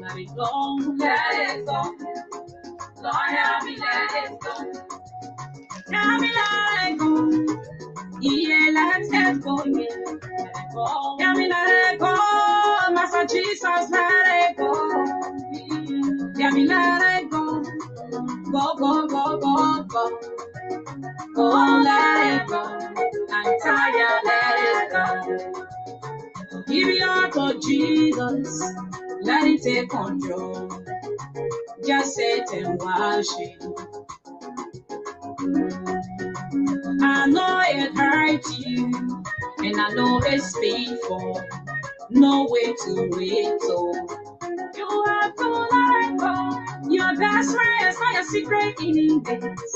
Let it go, let it go. Lord, help me let it go. Help me let it go. Yeah, let it go, yeah. Let it go. Help me let it go. Master Jesus, let it go. Help me let it go. Go, go, go, go, go. Go, let it go. I'm tired, let it go. Give it all to Jesus. Let it take control. Just sit and watch it. I know it hurts you, and I know it's painful. No way to wait, so you have to let it go. Your best friend is not a secret in this.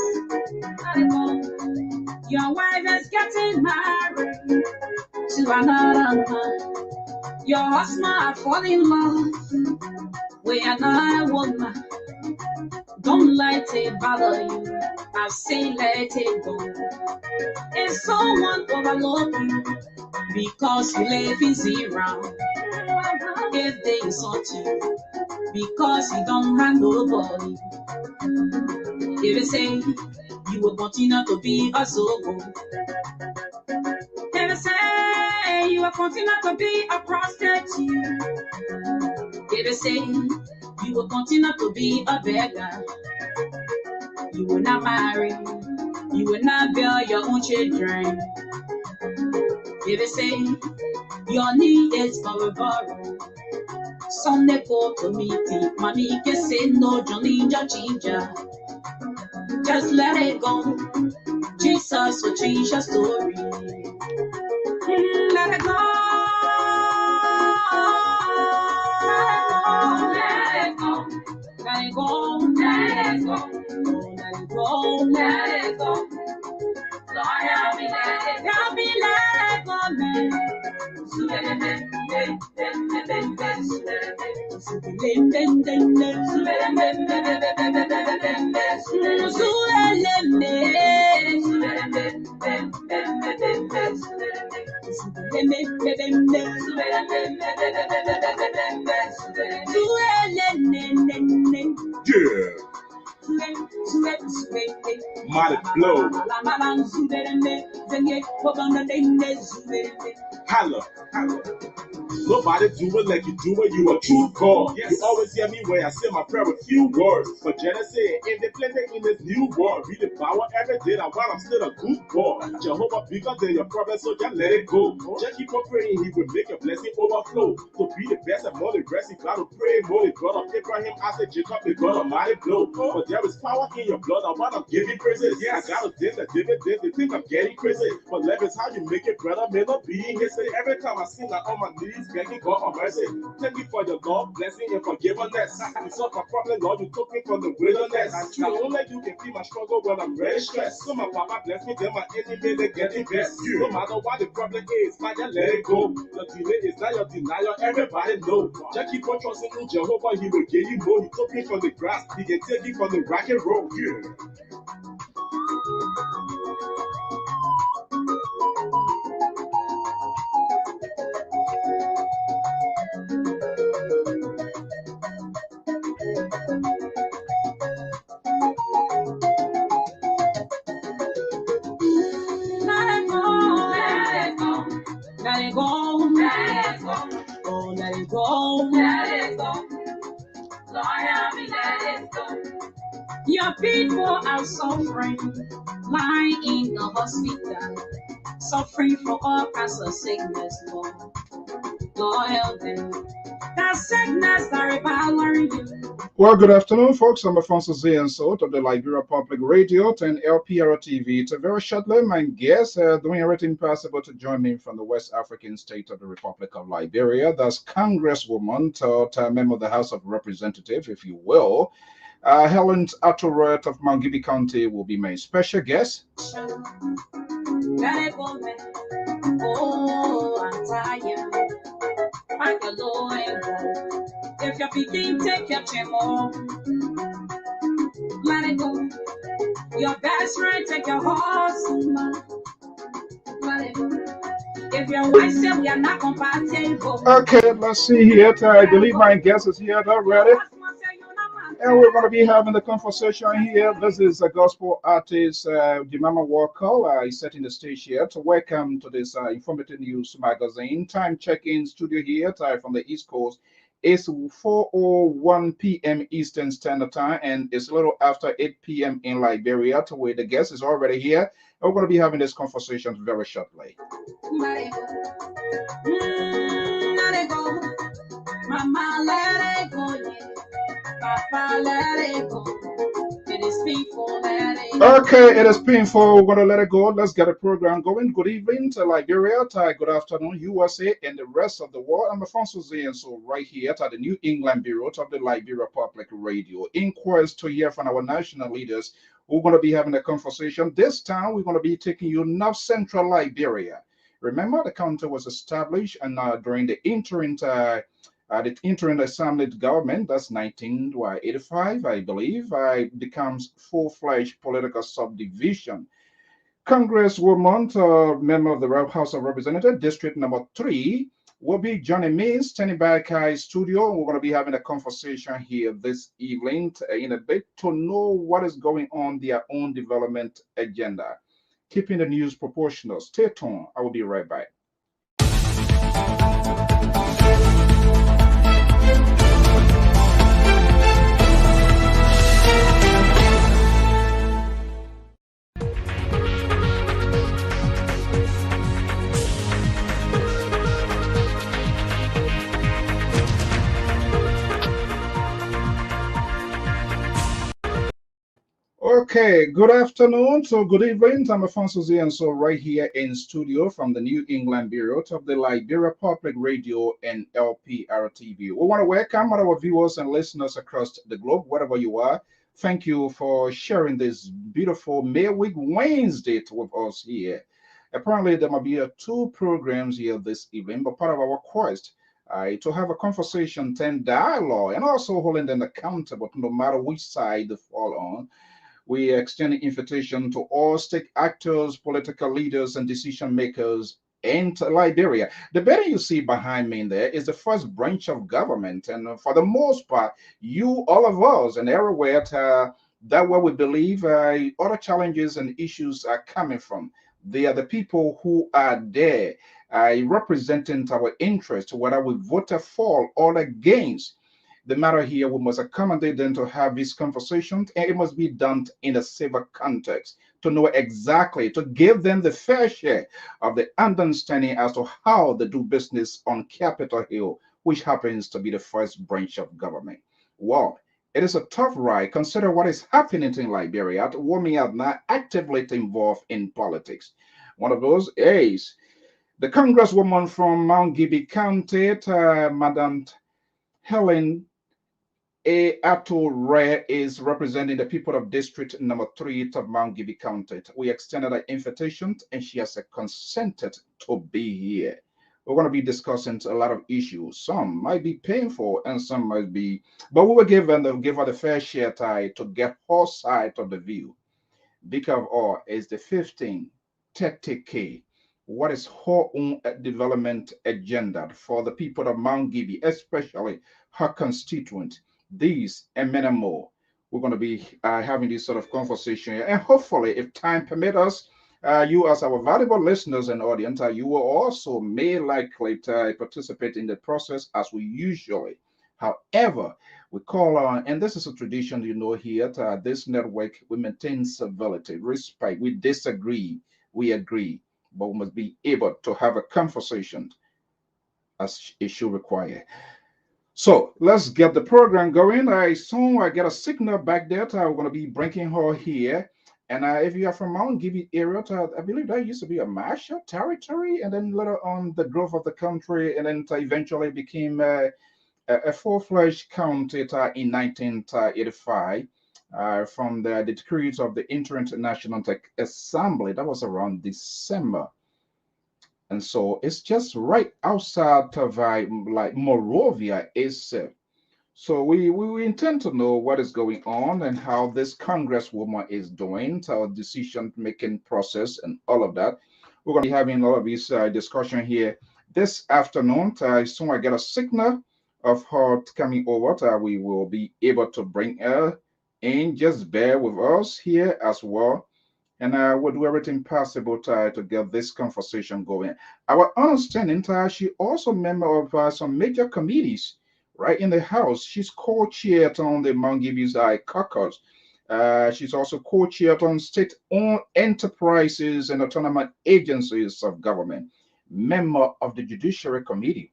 Let it go. Your wife is getting married to another man. Your husband are falling in love with another woman. Don't let it bother you. I say let it go. If someone overlook you because you live in zero, if they insult you because you don't have nobody, if they say you will continue to be a zobo, if they say you will continue to be a prostitute, if they say you will continue to be a beggar, you will not marry, you will not bear your own children. If they say your need is for a borrow, Sunday go to meeting, mommy can say no, Johnny, ginger. Just let it go. Jesus will change your story. Let it go. Let it go. Let it go. Let it go. Let it go. Let it go. Lord, help me let it go. Help me let it go, man. Yeah. Mighty blow. Holla, holla. Nobody do it like you do it, you a true God. Yes. You always hear me when I say my prayer with few words. But Jenna said, if they play in this new world, be the power every day, and while I'm still a good boy. Jehovah bigger than your problem, so just let it go. Just keep on praying, he will make your blessing overflow. To be the best and more the rest, you gotta pray more. The God of Abraham, Isaac, Jacob, the God of mighty blow. But there is power in your blood, and while I'm giving praises. Yes. I gotta think that David did, they think I'm getting crazy. But love is how you make it, brother, may not be in history. Every time I sing, I'm on my knees, begging God for mercy. Thank you for your love, blessing, and forgiveness. You solved my problem, Lord, you took me from the wilderness. Now only you can feel my struggle when I'm very stressed. So my papa bless me, then my enemy, they getting best. No matter what the problem is, man, just let it go. Your delay is not your denial, everybody know. Just keep on trusting in Jehovah, he will give you more. He took me from the grass, he can take you from the rock and roll. Yeah. Let it go, let it go, oh, let it go, let it go. Lord, help me let it go. Your people are suffering, lying in the hospital, suffering from all kinds of sickness, Lord. Lord, help them. That sickness that repowering you. Well, good afternoon, folks. I'm Alfonso Zienso of the Liberia Public Radio and LPR-TV. It's a very shortly, my guest doing everything possible to join me from the West African state of the Republic of Liberia. That's Congresswoman, member of the House of Representatives, if you will. Helen Attoh Wreh of Margibi County will be my special guest. Let it go, man. Oh, I'm tired. Find the low and go. If you're picking, take your chemo. Let it go. Your best friend, take your horse. Let it go. If we are not compatible. Okay, let's see here. I believe my guest is here already. And we're going to be having the conversation here. This is a gospel artist, Jemima Walker. He's setting the stage here to welcome to this informative news magazine. Time check-in studio here from the East Coast. It's 4:01 p.m. Eastern Standard Time, and it's a little after 8 p.m. in Liberia, to where the guest is already here. And we're going to be having this conversation very shortly. Mama, let it go, yeah. Papa, let it go. It is painful, let it go. Okay, it is painful. We're going to let it go. Let's get the program going. Good evening to Liberia, good afternoon, USA, and the rest of the world. I'm Alfonso Z, and so right here at the New England Bureau of the Liberia Public Radio. In quest to hear from our national leaders, we're going to be having a conversation. This time, we're going to be taking you north central Liberia. Remember, the country was established and during the interim assembly government, that's 1985, I believe, becomes full-fledged political subdivision. Congresswoman, member of the House of Representatives, District number 3, will be joining me standing back studio. We're going to be having a conversation here this evening in a bit to know what is going on their own development agenda. Keeping the news proportional. Stay tuned. I will be right back. Okay, good afternoon, so good evening. I'm Alfonso Z, and so right here in studio from the New England Bureau of the Liberia Public Radio and LPR-TV. We want to welcome our viewers and listeners across the globe, wherever you are. Thank you for sharing this beautiful May Week Wednesday with us here. Apparently, there might be 2 programs here this evening, but part of our quest to have a conversation, 10 dialogue, and also holding them accountable no matter which side they fall on. We extend an invitation to all stake actors, political leaders, and decision makers in Liberia. The banner you see behind me there is the first branch of government. And for the most part, you, all of us, and everywhere, that where we believe other challenges and issues are coming from. They are the people who are there representing our interests, whether we voted for or against. The matter here, we must accommodate them to have these conversations, and it must be done in a civil context to know exactly, to give them the fair share of the understanding as to how they do business on Capitol Hill, which happens to be the first branch of government. Well, it is a tough ride. Consider what is happening in Liberia. Women are not actively involved in politics. One of those is the Congresswoman from Margibi County, Madam Helen Attoh Wreh, is representing the people of District number 3 of Margibi County. We extended an invitation and she has consented to be here. We're going to be discussing a lot of issues. Some might be painful and some might be, but we will give her the fair share to get her side of the view. Big of all is the 1530K. What is her own development agenda for the people of Margibi, especially her constituent? These and many more. We're going to be having this sort of conversation here. And hopefully, if time permits us, you as our valuable listeners and audience, you will also may likely to participate in the process as we usually. However, we call on, and this is a tradition here at this network, we maintain civility, respect. We disagree, we agree, but we must be able to have a conversation as it should require. So let's get the program going. I get a signal back there. We're going to be bringing her here. And if you are from Margibi area, I believe that used to be a Marshall territory, and then later on the growth of the country, and then eventually became a full-fledged county in 1985 from the decrees of the International Assembly. That was around December. And so it's just right outside of like Morovia itself. So we intend to know what is going on and how this congresswoman is doing, our decision-making process and all of that. We're going to be having a lot of this discussion here this afternoon. As soon as I get a signal of her coming over, we will be able to bring her in. Just bear with us here as well. And we'll do everything possible to get this conversation going. Our understanding, she also member of some major committees right in the House. She's co-chaired on the Margibi's caucus. She's also co-chaired on state-owned enterprises and autonomous agencies of government. Member of the Judiciary Committee.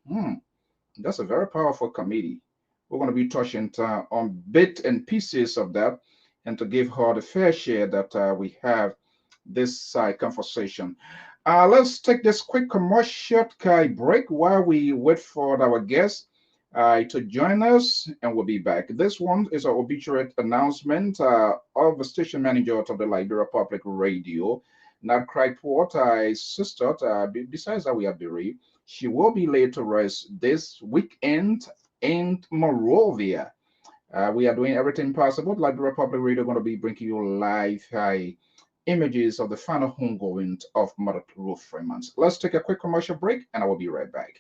That's a very powerful committee. We're going to be touching on bits and pieces of that and to give her the fair share that we have this conversation. Let's take this quick commercial break while we wait for our guests to join us, and we'll be back. This one is an obituary announcement of the station manager of the Liberia Public Radio, Nat Cryport, sister. Besides that, we are bereaved. She will be laid to rest this weekend in Monrovia. We are doing everything possible. Liberia Public Radio going to be bringing you live images of the final homegoing of Mother Ruth Freeman. Let's take a quick commercial break, and I will be right back.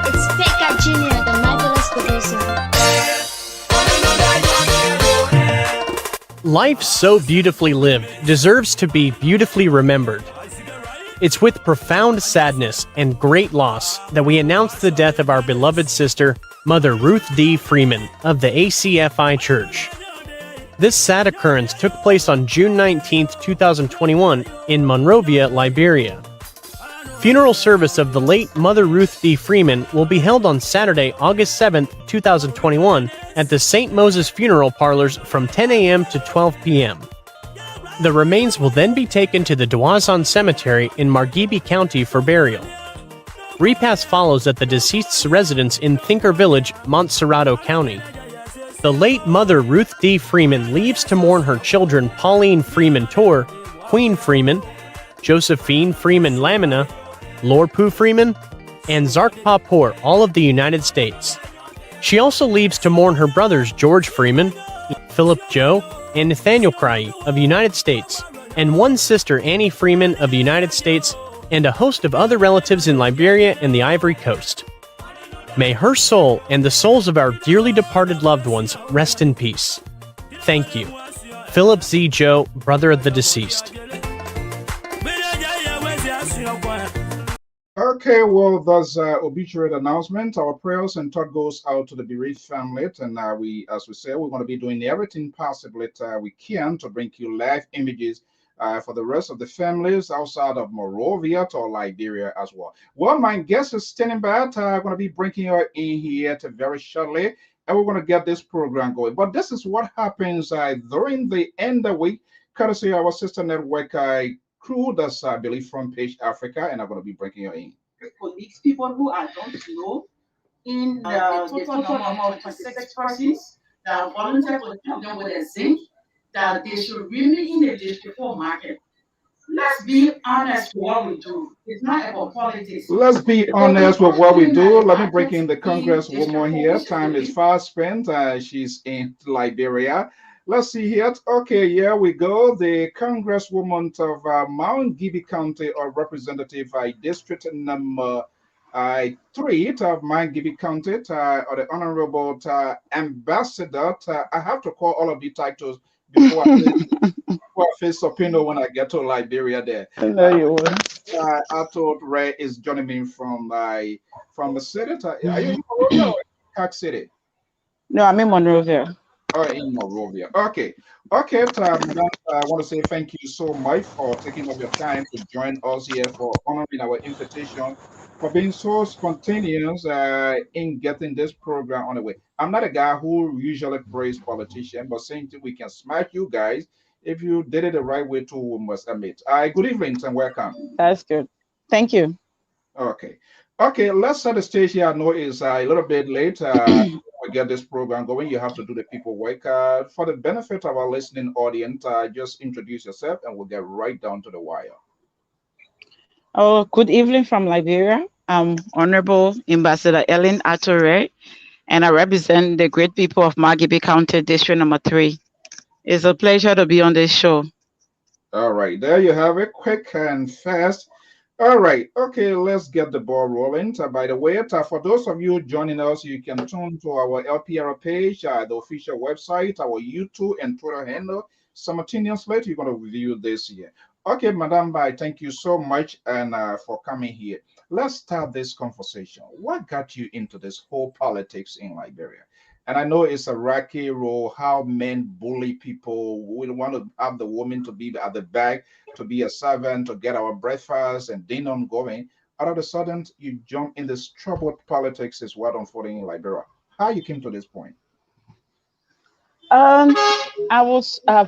It's Pekka Jr., the marvelous producer. Life so beautifully lived deserves to be beautifully remembered. It's with profound sadness and great loss that we announce the death of our beloved sister, Mother Ruth D. Freeman of the ACFI Church. This sad occurrence took place on June 19, 2021 in Monrovia, Liberia. Funeral service of the late Mother Ruth D. Freeman will be held on Saturday, August 7, 2021 at the St. Moses Funeral Parlors from 10 a.m. to 12 p.m. The remains will then be taken to the Douazan Cemetery in Margibi County for burial. Repast follows at the deceased's residence in Thinker Village, Montserrado County. The late Mother Ruth D. Freeman leaves to mourn her children Pauline Freeman Tor, Queen Freeman, Josephine Freeman Lamina, Lorpu Freeman, and Zarkpa Poor, all of the United States. She also leaves to mourn her brothers George Freeman, Philip Joe, and Nathaniel Cry of the United States, and one sister Annie Freeman of the United States, and a host of other relatives in Liberia and the Ivory Coast. May her soul and the souls of our dearly departed loved ones rest in peace. Thank you. Philip Z. Joe, brother of the deceased. Okay, well, that's obituary announcement. Our prayers and thought goes out to the bereaved family, and as we say, we're going to be doing everything possible that we can to bring you live images for the rest of the families outside of Monrovia to Liberia as well. Well, my guest is standing by. I'm going to be bringing her in here very shortly, and we're going to get this program going. But this is what happens during the end of the week, courtesy of our sister network crew that's, I believe, Front Page Africa, and I'm going to be bringing her in. Colleagues, people who I don't know, in the total number of 26 persons that volunteer to help them with a zinc, that they should really in the district market. Let's be honest with what we do. It's not about politics. Let's be honest with what we do. Let me bring in the Congresswoman here. Time is fast spent. She's in Liberia. Let's see here. Okay, here we go. The Congresswoman of Margibi County, or Representative District number 3 of Margibi County, or the Honorable Ambassador. I have to call all of the titles before I face Opino when I get to Liberia there. Attoh Wreh is joining me from the city. Are you in Monrovia or Park City? No, I'm in Monrovia. Oh, in Monrovia. Okay. Okay, I want to say thank you so much for taking up your time to join us here, for honoring our invitation, for being so spontaneous in getting this program on the way. I'm not a guy who usually praise politicians, but saying that we can smash you guys if you did it the right way too, we must admit. Good evening and welcome. That's good. Thank you. Okay. Okay, let's set the stage here. I know it's a little bit late. We get this program going. You have to do the people work. For the benefit of our listening audience, just introduce yourself and we'll get right down to the wire. Oh, good evening from Liberia. I'm Honorable Ambassador Ellen Attoh Wreh, and I represent the great people of Margibi County, District number 3. It's a pleasure to be on this show. All right, there you have it, quick and fast. All right, okay, let's get the ball rolling. By the way, for those of you joining us, you can tune to our LPR page, the official website, our YouTube and Twitter handle. Simultaneously, you're going to review this here. Okay, Madam Bai, thank you so much and for coming here. Let's start this conversation. What got you into this whole politics in Liberia? And I know it's a rocky road, how men bully people. We don't want to have the woman to be at the back, to be a servant, to get our breakfast and then ongoing. All of a sudden, you jump in this troubled politics is what unfolding in Liberia. How you came to this point? Um, I will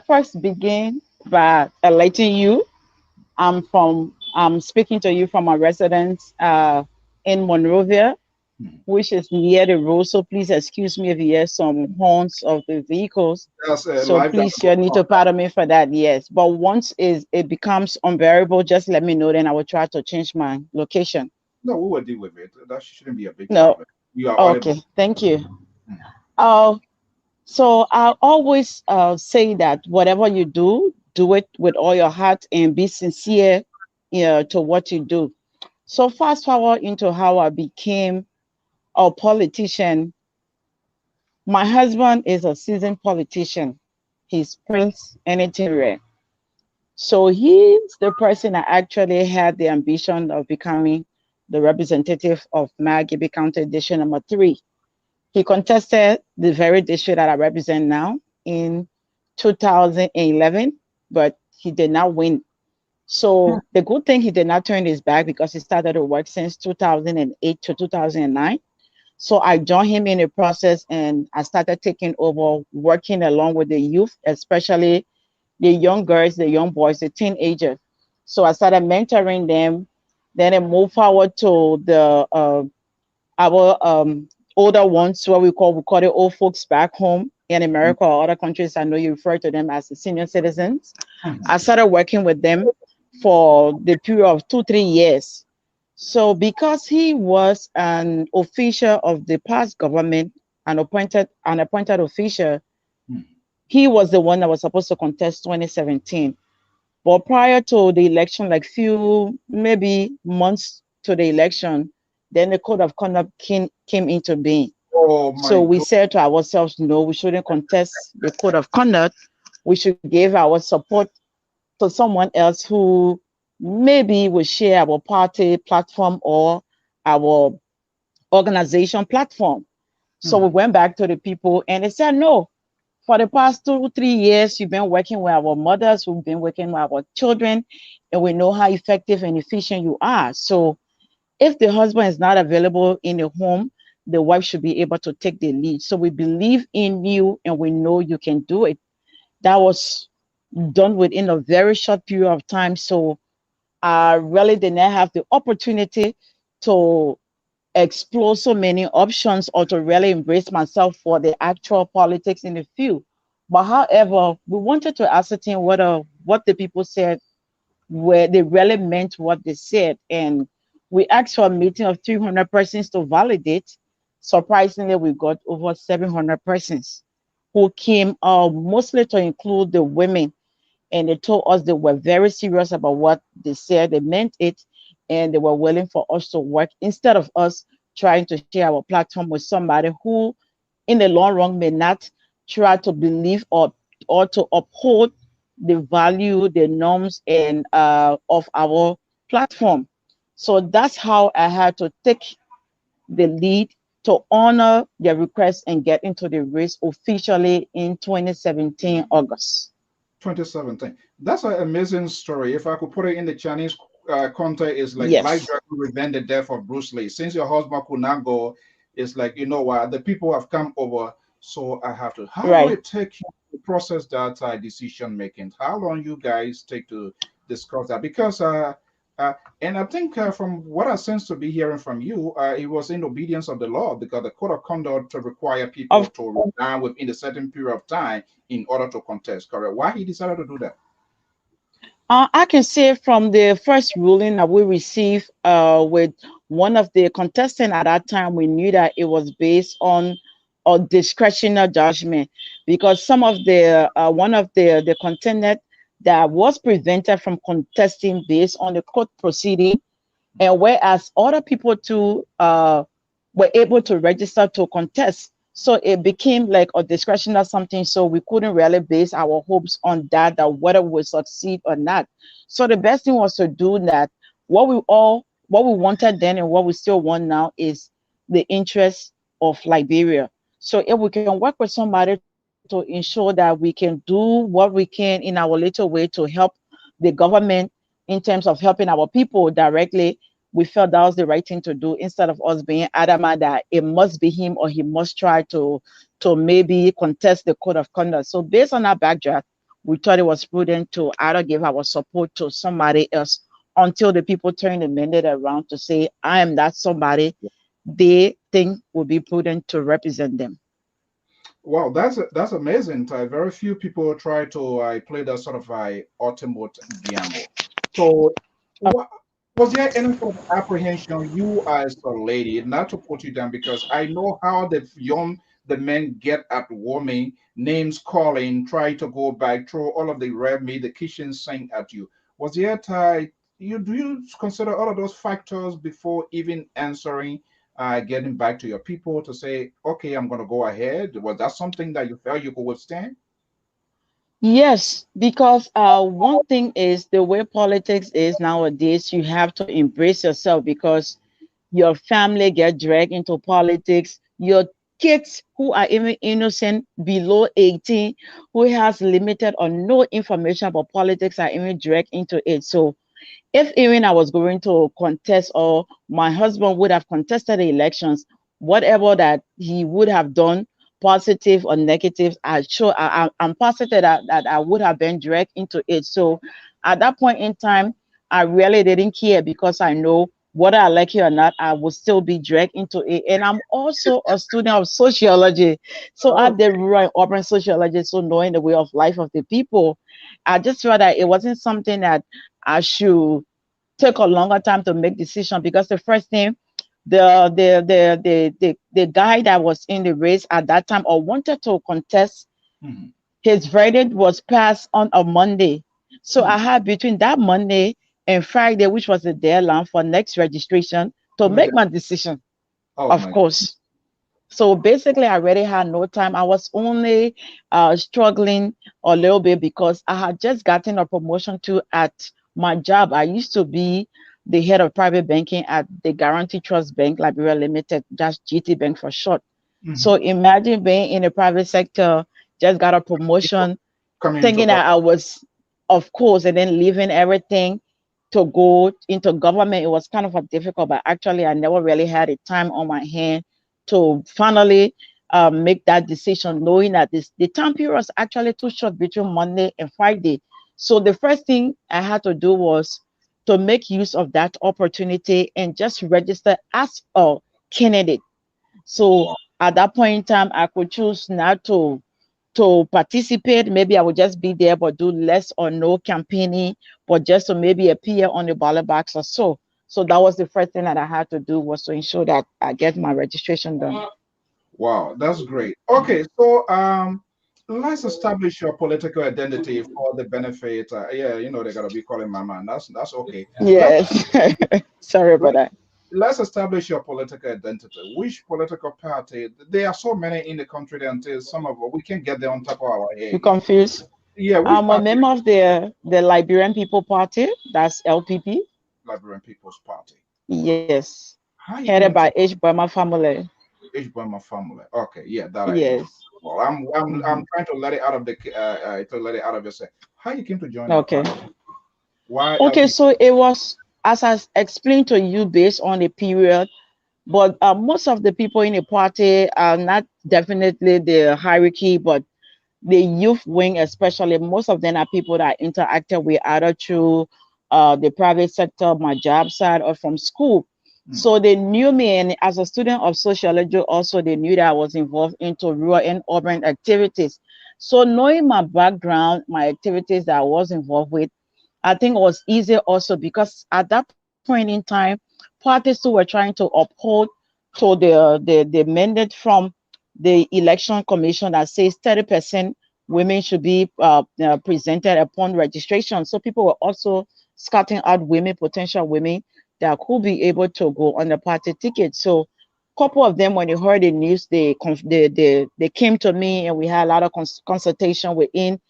first begin by letting you. I'm speaking to you from a residence in Monrovia, which is near the road. So please excuse me if you hear some horns of the vehicles. That's So life that please, you need to pardon me for that. Yes, but once it becomes unbearable, just let me know. Then I will try to change my location. No, we will deal with it. That shouldn't be a big No, problem. You are okay, audible. thank you. So I always say that whatever you do it with all your heart and be sincere, to what you do. So fast forward into how I became a politician. My husband is a seasoned politician. He's Prince Attoh Wreh. So he's the person that actually had the ambition of becoming the representative of Margibi County District number 3. He contested the very district that I represent now in 2011, but he did not win. So the good thing, he did not turn his back because he started to work since 2008 to 2009. So I joined him in the process and I started taking over, working along with the youth, especially the young girls, the young boys, the teenagers. So I started mentoring them. Then I moved forward to the our older ones, what we call the old folks back home in America or other countries. I know you refer to them as the senior citizens. I started working with them for the period of 2-3 years. So because he was an official of the past government, an appointed official, he was the one that was supposed to contest 2017. But prior to the election, like few maybe months to the election, then the code of conduct came into being. Oh my So we God. said to ourselves, no, we shouldn't contest the code of conduct. We should give our support to someone else who maybe will share our party platform or our organization platform. So we went back to the people and they said, no, for the past 2-3 years, you've been working with our mothers, we've been working with our children, and we know how effective and efficient you are. So if the husband is not available in the home, the wife should be able to take the lead. So we believe in you and we know you can do it. That was done within a very short period of time. So I really did not have the opportunity to explore so many options or to really embrace myself for the actual politics in the field. But however, we wanted to ascertain whether what the people said, where they really meant what they said. And we asked for a meeting of 300 persons to validate. Surprisingly, we got over 700 persons who came, mostly to include the women. And they told us they were very serious about what they said. They meant it, and they were willing for us to work instead of us trying to share our platform with somebody who, in the long run, may not try to believe or to uphold the value, the norms, and of our platform. So that's how I had to take the lead to honor their request and get into the race officially in 2017 August. 2017. That's an amazing story. If I could put it in the Chinese context, it's like Yes. Light Dragon revenge the death of Bruce Lee. Since your husband could not go, it's like, you know what, the people have come over, so I have to. How long Right. it take you to process that decision making? How long you guys take to discuss that? Because and I think from what I sense to be hearing from you, it was in obedience of the law because the code of conduct to require people Of to resign within a certain period of time in order to contest. Correct? Why he decided to do that? I can say from the first ruling that we received with one of the contestants at that time, we knew that it was based on or discretionary judgment, because some of the one of the contenders that was prevented from contesting based on the court proceeding, and whereas other people too were able to register to contest. So it became like a discretion or something. So we couldn't really base our hopes on that, that whether we would succeed or not. So the best thing was to do that. What we wanted then and what we still want now is the interest of Liberia. So if we can work with somebody to ensure that we can do what we can in our little way to help the government in terms of helping our people directly, we felt that was the right thing to do, instead of us being adamant that it must be him or he must try to maybe contest the code of conduct. So based on that backdrop, we thought it was prudent to either give our support to somebody else until the people turn the mandate around to say, I am that somebody they think would be prudent to represent them. Wow, that's amazing. Very few people try to play that sort of ultimate gamble. So, what was there any sort of apprehension you as a lady, not to put you down, because I know how the men get at women, names calling, try to go back, throw all of the red meat, the kitchen sink at you. Was there do you consider all of those factors before even answering, getting back to your people to say, okay, I'm going to go ahead? Was that something that you felt you could withstand? Yes, because one thing is the way politics is nowadays, you have to embrace yourself, because your family get dragged into politics. Your kids who are even innocent below 18, who has limited or no information about politics, are even dragged into it. So if even I was going to contest, or my husband would have contested the elections, whatever that he would have done, positive or negative, I'm positive that I would have been dragged into it. So at that point in time, I really didn't care, because I know whether I like it or not, I will still be dragged into it. And I'm also a student of sociology. So I Oh, did rural and urban sociology, so knowing the way of life of the people. I just felt that it wasn't something that I should take a longer time to make decision, because the first thing, the guy that was in the race at that time or wanted to contest, mhm, his verdict was passed on a Monday. So I mhm. had between that Monday and Friday, which was the deadline for next registration, to To make make it, my decision, oh of my, course. So basically, I already had no time. I was only struggling a little bit, because I had just gotten a promotion to at my job. I used to be the head of private banking at the Guarantee Trust Bank, Liberia Limited, just GT Bank for short. So mhm. imagine being in the private sector, just got a promotion, Coming into thinking that I was, of course, and then leaving everything to go into government. It was kind of a difficult, but actually, I never really had a time on my hand to finally make that decision, knowing that the time period was actually too short between Monday and Friday. So the first thing I had to do was to make use of that opportunity and just register as a candidate. So wow. at that point in time, I could choose not to participate. Maybe I would just be there, but do less or no campaigning, but just to maybe appear on the ballot box or so. So that was the first thing that I had to do, was to ensure that I get my registration done. Wow, that's great. Okay, so let's establish your political identity for the benefit. Yeah, they're gonna be calling my man. That's okay. Let's Yes. Sorry about let, that. let's establish your political identity. Which political party? There are so many in the country that until some of us we can get there on top of our You head. confused? Yeah, which I'm a party? member of the Liberian People Party, that's LPP. Liberian People's Party. Yes. How you Headed came by to H. Burma family. my family? Okay, yeah, that I know. Yes. Well, I'm Mhm. trying to let it out of the to let it out of yourself. How you came to join that Okay. party? Why Okay, LP? so it was, as I explained to you, based on the period, but most of the people in the party are not definitely the hierarchy, but the youth wing, especially, most of them are people that interacted with either through the private sector, my job side, or from school. Hmm. So they knew me, and as a student of sociology, also they knew that I was involved into rural and urban activities. So knowing my background, my activities that I was involved with, I think it was easier also, because at that point in time, parties who were trying to uphold to the mandate from the election commission that says 30% women should be presented upon registration. So people were also scouting out women, potential women that could be able to go on the party ticket. So a couple of them, when they heard the news, they came to me, and we had a lot of consultation within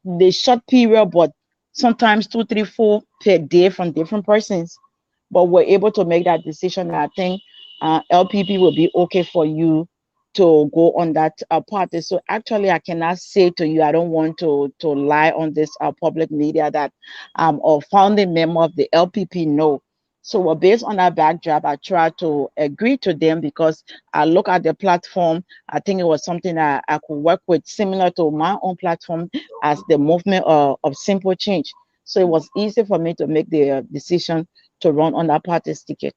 the short period, but sometimes 2, 3, 4 per day from different persons. But we're able to make that decision. I think LPP will be okay for you to go on that party. So actually, I cannot say to you, I don't want to lie on this public media that I'm a founding member of the LPP. No. So based on that backdrop, I try to agree to them because I look at the platform. I think it was something that I could work with, similar to my own platform as the movement of simple change. So it was easy for me to make the decision to run on that party's ticket.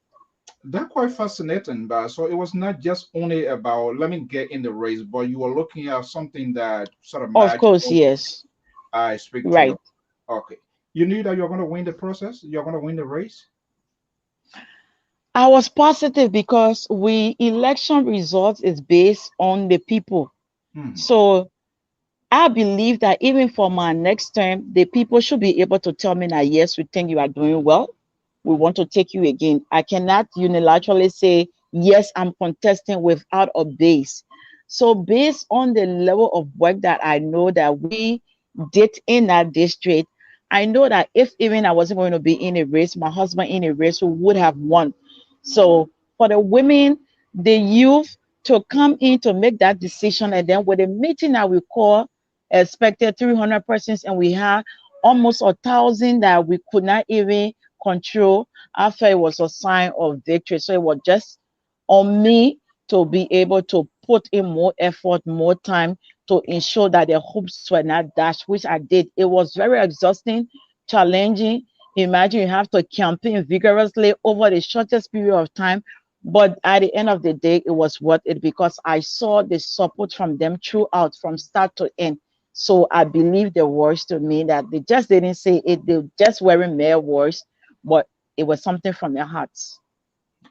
That's quite fascinating, but so it was not just only about let me get in the race, but you were looking at something that sort of Of matched. course, yes. I speak to Right. your okay. You knew that you're going to win the process. You're going to win the race. I was positive because election results is based on the people. Hmm. So I believe that even for my next term, the people should be able to tell me that yes, we think you are doing well. We want to take you again. I cannot unilaterally say yes, I'm contesting without a base. So based on the level of work that I know that we did in that district, I know that if even I wasn't going to be in a race, my husband in a race, we would have won. So for the women, the youth to come in to make that decision, and then with a meeting that we call expected 300 persons, and we had almost 1,000 that we could not even control. After it was a sign of victory. So it was just on me to be able to put in more effort, more time to ensure that the hopes were not dashed, which I did. It was very exhausting, challenging. Imagine you have to campaign vigorously over the shortest period of time. But at the end of the day, it was worth it because I saw the support from them throughout, from start to end. So I believe the words to me that they just didn't say it, they just weren't mere words, but it was something from their hearts.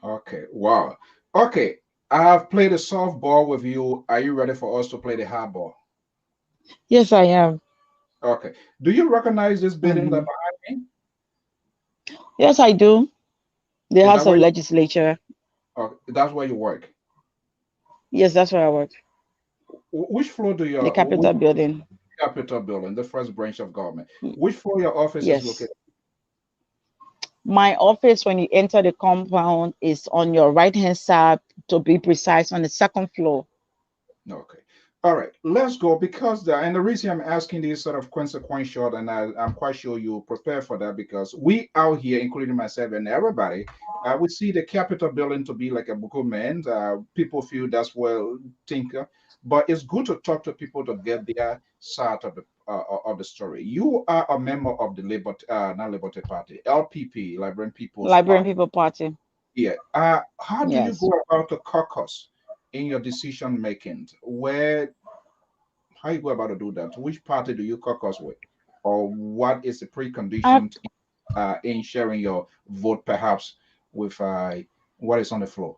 Okay. Wow. Okay. I've played a softball with you. Are you ready for us to play the hardball? Yes, I am. Okay. Do you recognize this building that Mhm. behind me? Yes, I do. The Is House that of where you, Legislature. that's where you work? Yes, that's where I work. Which floor do The your which Capitol building. Capitol building, the first branch of government? Which floor your office is Yes. located? My office, when you enter the compound, is on your right hand side, to be precise, on the second floor. Okay. All right. Let's go because and the reason I'm asking this sort of consequential, and I'm quite sure you prepare for that because we out here, including myself and everybody, we see the Capitol building to be like a bookman. People feel that's well thinker, but it's good to talk to people to get their side of the story. You are a member of the not Liberty Party, LPP, Liberian People's Liberian Party. People Party. Yeah. How do you Yes. go about the caucus in your decision making? How you go about to do that? Which party do you caucus with, or what is the I, precondition in sharing your vote, perhaps with what is on the floor?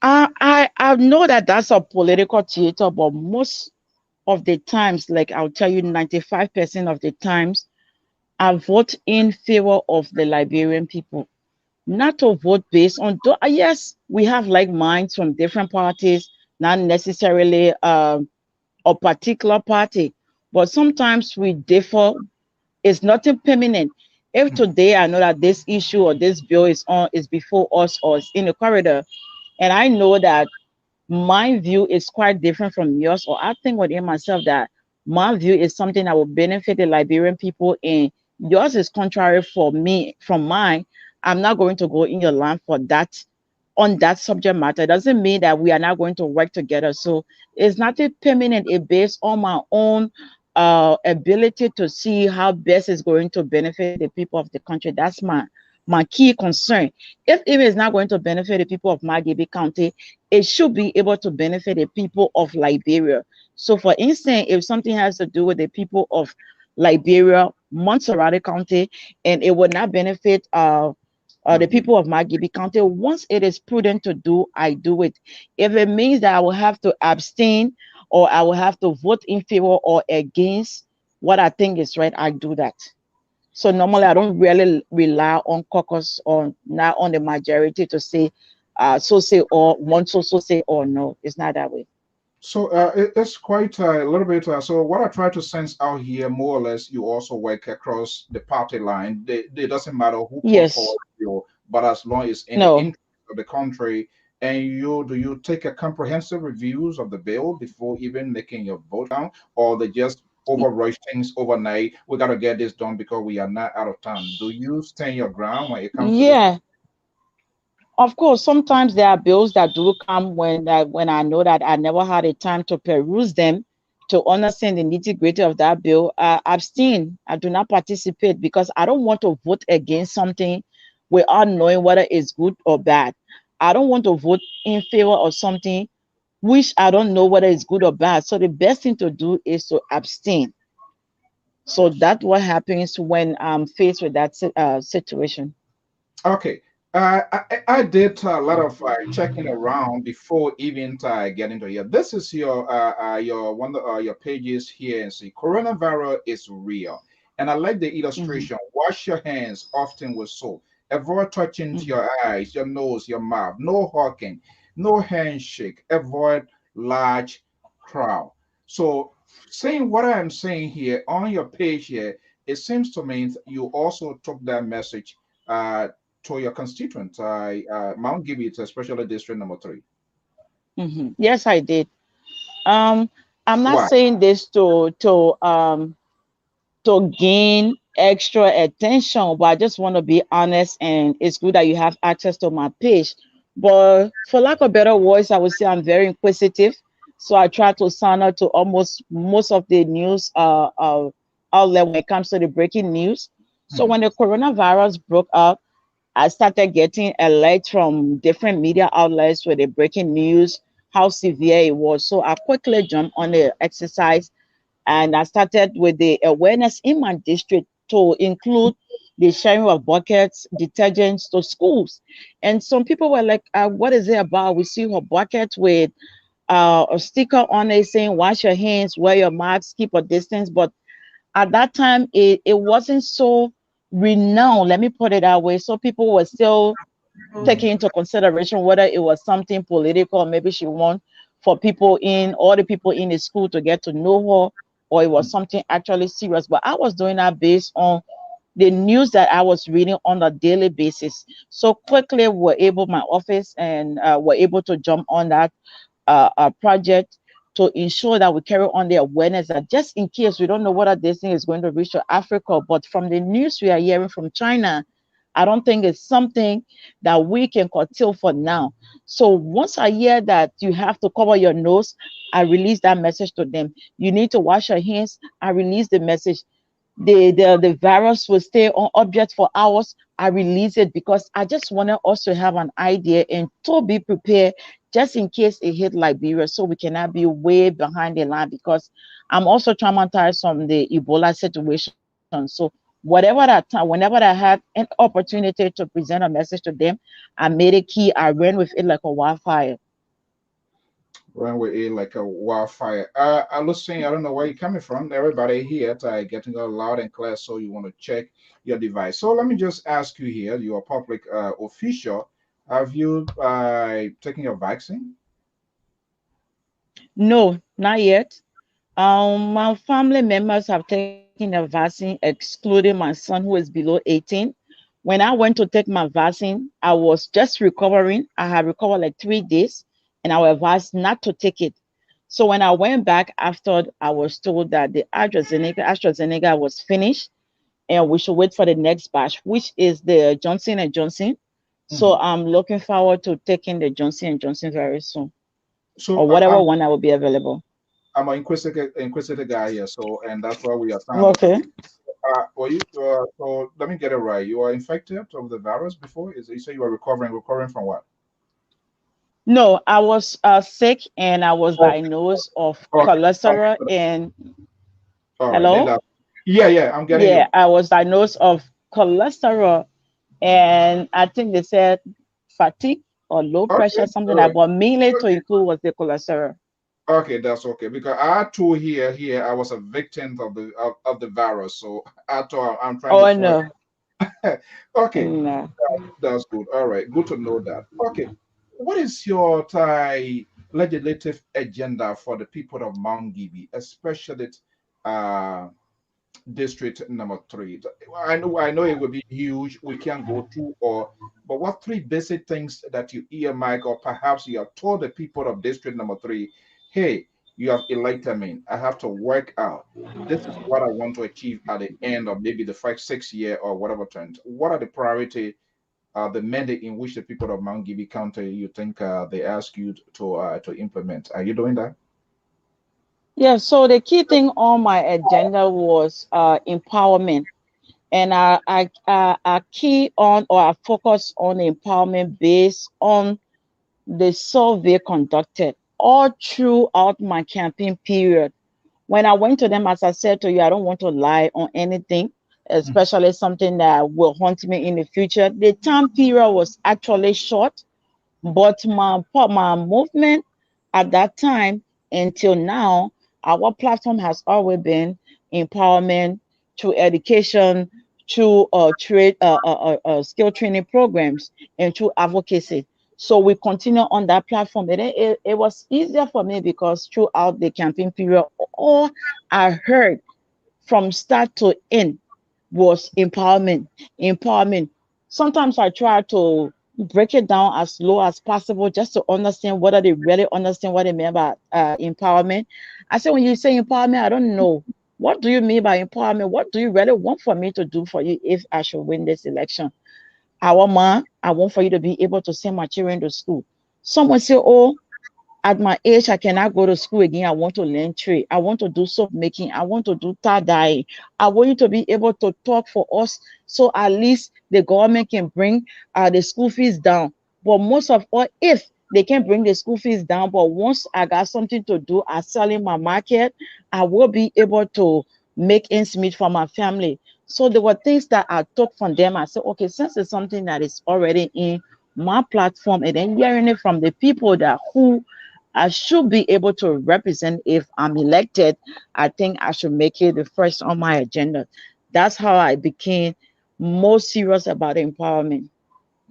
I know that that's a political theater, but most of the times, like I'll tell you, 95% of the times, I vote in favor of the Liberian people. Not to vote based on, yes, we have like minds from different parties, not necessarily a particular party, but sometimes we differ. It's nothing permanent. If today I know that this issue or this bill is before us or is in the corridor, and I know that my view is quite different from yours, or I think within myself that my view is something that will benefit the Liberian people, and yours is contrary for me from mine, I'm not going to go in your line for that on that subject matter. It doesn't mean that we are not going to work together. So it's nothing permanent. It's based on my own ability to see how best is going to benefit the people of the country. That's my key concern. If it is not going to benefit the people of Margibi County, it should be able to benefit the people of Liberia. So, for instance, if something has to do with the people of Liberia, Montserrat County, and it would not benefit The people of Margibi County, once it is prudent to do, I do it. If it means that I will have to abstain or I will have to vote in favor or against what I think is right, I do that. So normally I don't really rely on caucus or not on the majority to say so say or one so say or no. It's not that way. So it's quite a little bit. So what I try to sense out here, more or less, you also work across the party line. It doesn't matter who Yes. proposes you, but as long as in the No. interest of the country, and you take a comprehensive reviews of the bill before even making your vote count, or they just overrush things overnight. We got to get this done because we are not out of time. Do you stand your ground when it comes to this? Yeah. Of course, sometimes there are bills that do come when I know that I never had a time to peruse them to understand the nitty gritty of that bill. I abstain. I do not participate because I don't want to vote against something without knowing whether it's good or bad. I don't want to vote in favor of something which I don't know whether it's good or bad. So the best thing to do is to abstain. So that's what happens when I'm faced with that situation. Okay. I did a lot of checking around before even getting to here. This is your one of your pages here and see coronavirus is real. And I like the Hmm. illustration. Wash your hands often with soap. Avoid touching to Hmm. your eyes, your nose, your mouth. No hugging, no handshake. Avoid large crowd. So saying what I am saying here on your page here, it seems to me you also took that message to your constituents. Mount Gibby, it's especially District Number 3. Hmm. Yes, I did. Um, I'm not Why? saying this to gain extra attention, but I just want to be honest, and it's good that you have access to my page. But for lack of better words, I would say I'm very inquisitive. So I try to sign up to almost most of the news outlet when it comes to the breaking news. So Mhm. when the coronavirus broke out, I started getting alerts from different media outlets with the breaking news, how severe it was. So I quickly jumped on the exercise and I started with the awareness in my district to include the sharing of buckets, detergents to schools. And some people were like, what is it about? We see her bucket with a sticker on it saying, wash your hands, wear your mask, keep a distance. But at that time, it wasn't so renowned, let me put it that way. So people were still taking into consideration whether it was something political, maybe she want for people in all the people in the school to get to know her, or it was something actually serious. But I was doing that based on the news that I was reading on a daily basis. So quickly, we're able, my office and were able to jump on that project to ensure that we carry on the awareness that just in case we don't know whether this thing is going to reach to Africa, but from the news we are hearing from China, I don't think it's something that we can curtail for now. So once I hear that you have to cover your nose, I release that message to them. You need to wash your hands. I release the message. The virus will stay on object for hours. I release it because I just wanted us to have an idea and to be prepared just in case it hit Liberia, so we cannot be way behind the line because I'm also traumatized from the Ebola situation. So whatever that time, whenever I had an opportunity to present a message to them, I made it key. I ran with it like a wildfire. Run with it like a wildfire. I was saying, I don't know where you're coming from. Everybody here getting a loud and clear, so you want to check your device. So let me just ask you here, you're a public official. Have you taken your vaccine? No, not yet. My family members have taken a vaccine, excluding my son who is below 18. When I went to take my vaccine, I was just recovering. I had recovered like 3 days, and I was advised not to take it. So when I went back after, I was told that the AstraZeneca was finished, and we should wait for the next batch, which is the Johnson and Johnson. So Mhm. I'm looking forward to taking the Johnson and Johnson very soon, So or whatever one that will be available. I'm an inquisitive guy here, so and that's why we are trying to. Okay. So let me get it right. You are infected of the virus before? Is you say you are recovering from what? No, I was sick and I was Oh, diagnosed of okay. cholesterol and All right. Then hello? that. Yeah, yeah. I'm getting Yeah, you. I was diagnosed of cholesterol And I think they said fatigue or low Okay, pressure, something all like that, right. but mainly to Okay, include was the cholesterol. okay, that's okay. Because I too here I was a victim of the virus, so I thought I'm trying to Oh find. no, Okay, no. that's good. All right, good to know that. Okay, what is your legislative agenda for the people of Mount Gibi, especially uh, district number three? I know it will be huge. We can't go through or, but what three basic things that you earmark, or perhaps you have told the people of district number three, hey, you have elected me. I have to work out. This is what I want to achieve at the end of maybe the 5, 6 year or whatever term. What are the priority, the mandate in which the people of Mount Gibi County you think they ask you to implement? Are you doing that? Yeah, so the key thing on my agenda was empowerment. And I key on or I focus on empowerment based on the survey conducted all throughout my campaign period. When I went to them, as I said to you, I don't want to lie on anything, especially something that will haunt me in the future. The time period was actually short, but my movement at that time until now, our platform has always been empowerment through education, through trade, skill training programs, and through advocacy. So we continue on that platform. And then it was easier for me because throughout the campaign period, all I heard from start to end was empowerment, empowerment. Sometimes I try to break it down as low as possible just to understand whether they really understand what they mean by empowerment. I said, when you say empowerment, I don't know. What do you mean by empowerment? What do you really want for me to do for you if I should win this election? Our man, I want for you to be able to send my children to school. Someone say, oh, at my age, I cannot go to school again. I want to learn trade. I want to do soap making. I want to do tie dye. I want you to be able to talk for us so at least the government can bring the school fees down. But most of all, if they can bring the school fees down, but once I got something to do, I sell in my market, I will be able to make ends meet for my family. So there were things that I took from them. I said, okay, since it's something that is already in my platform, and then hearing it from the people that who I should be able to represent if I'm elected. I think I should make it the first on my agenda. That's how I became more serious about empowerment.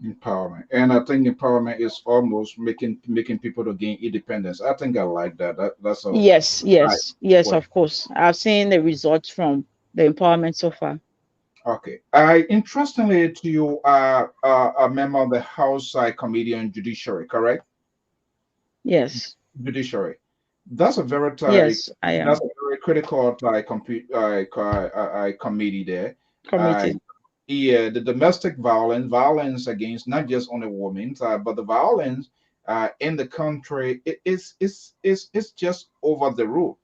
Empowerment, and I think empowerment is almost making people to gain independence. I think I like that. That's a Yes, right. yes, yes, Well, of course. I've seen the results from the empowerment so far. okay. I interestingly to you are a member of the House Committee on Judiciary, correct? Yes, Judiciary. That's a very yes, I that's am a very critical committee there. Uh, committed. yeah, the domestic violence against not just only women, but the violence in the country it's just over the roof.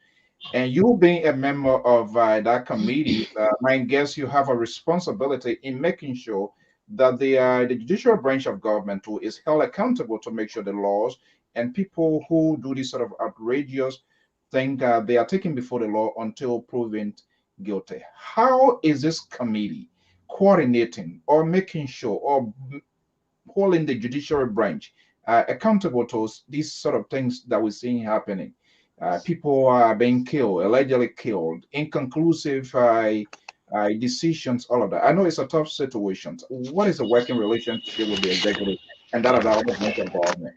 And you being a member of that committee, I guess you have a responsibility in making sure that the judicial branch of government too is held accountable to make sure the laws and people who do this sort of outrageous thing they are taken before the law until proven guilty. How is this committee coordinating or making sure or holding the judiciary branch accountable to these sort of things that we're seeing happening? People are being killed, allegedly killed, inconclusive decisions, all of that. I know it's a tough situation. What is the working relationship with the executive and that of the other branch of government?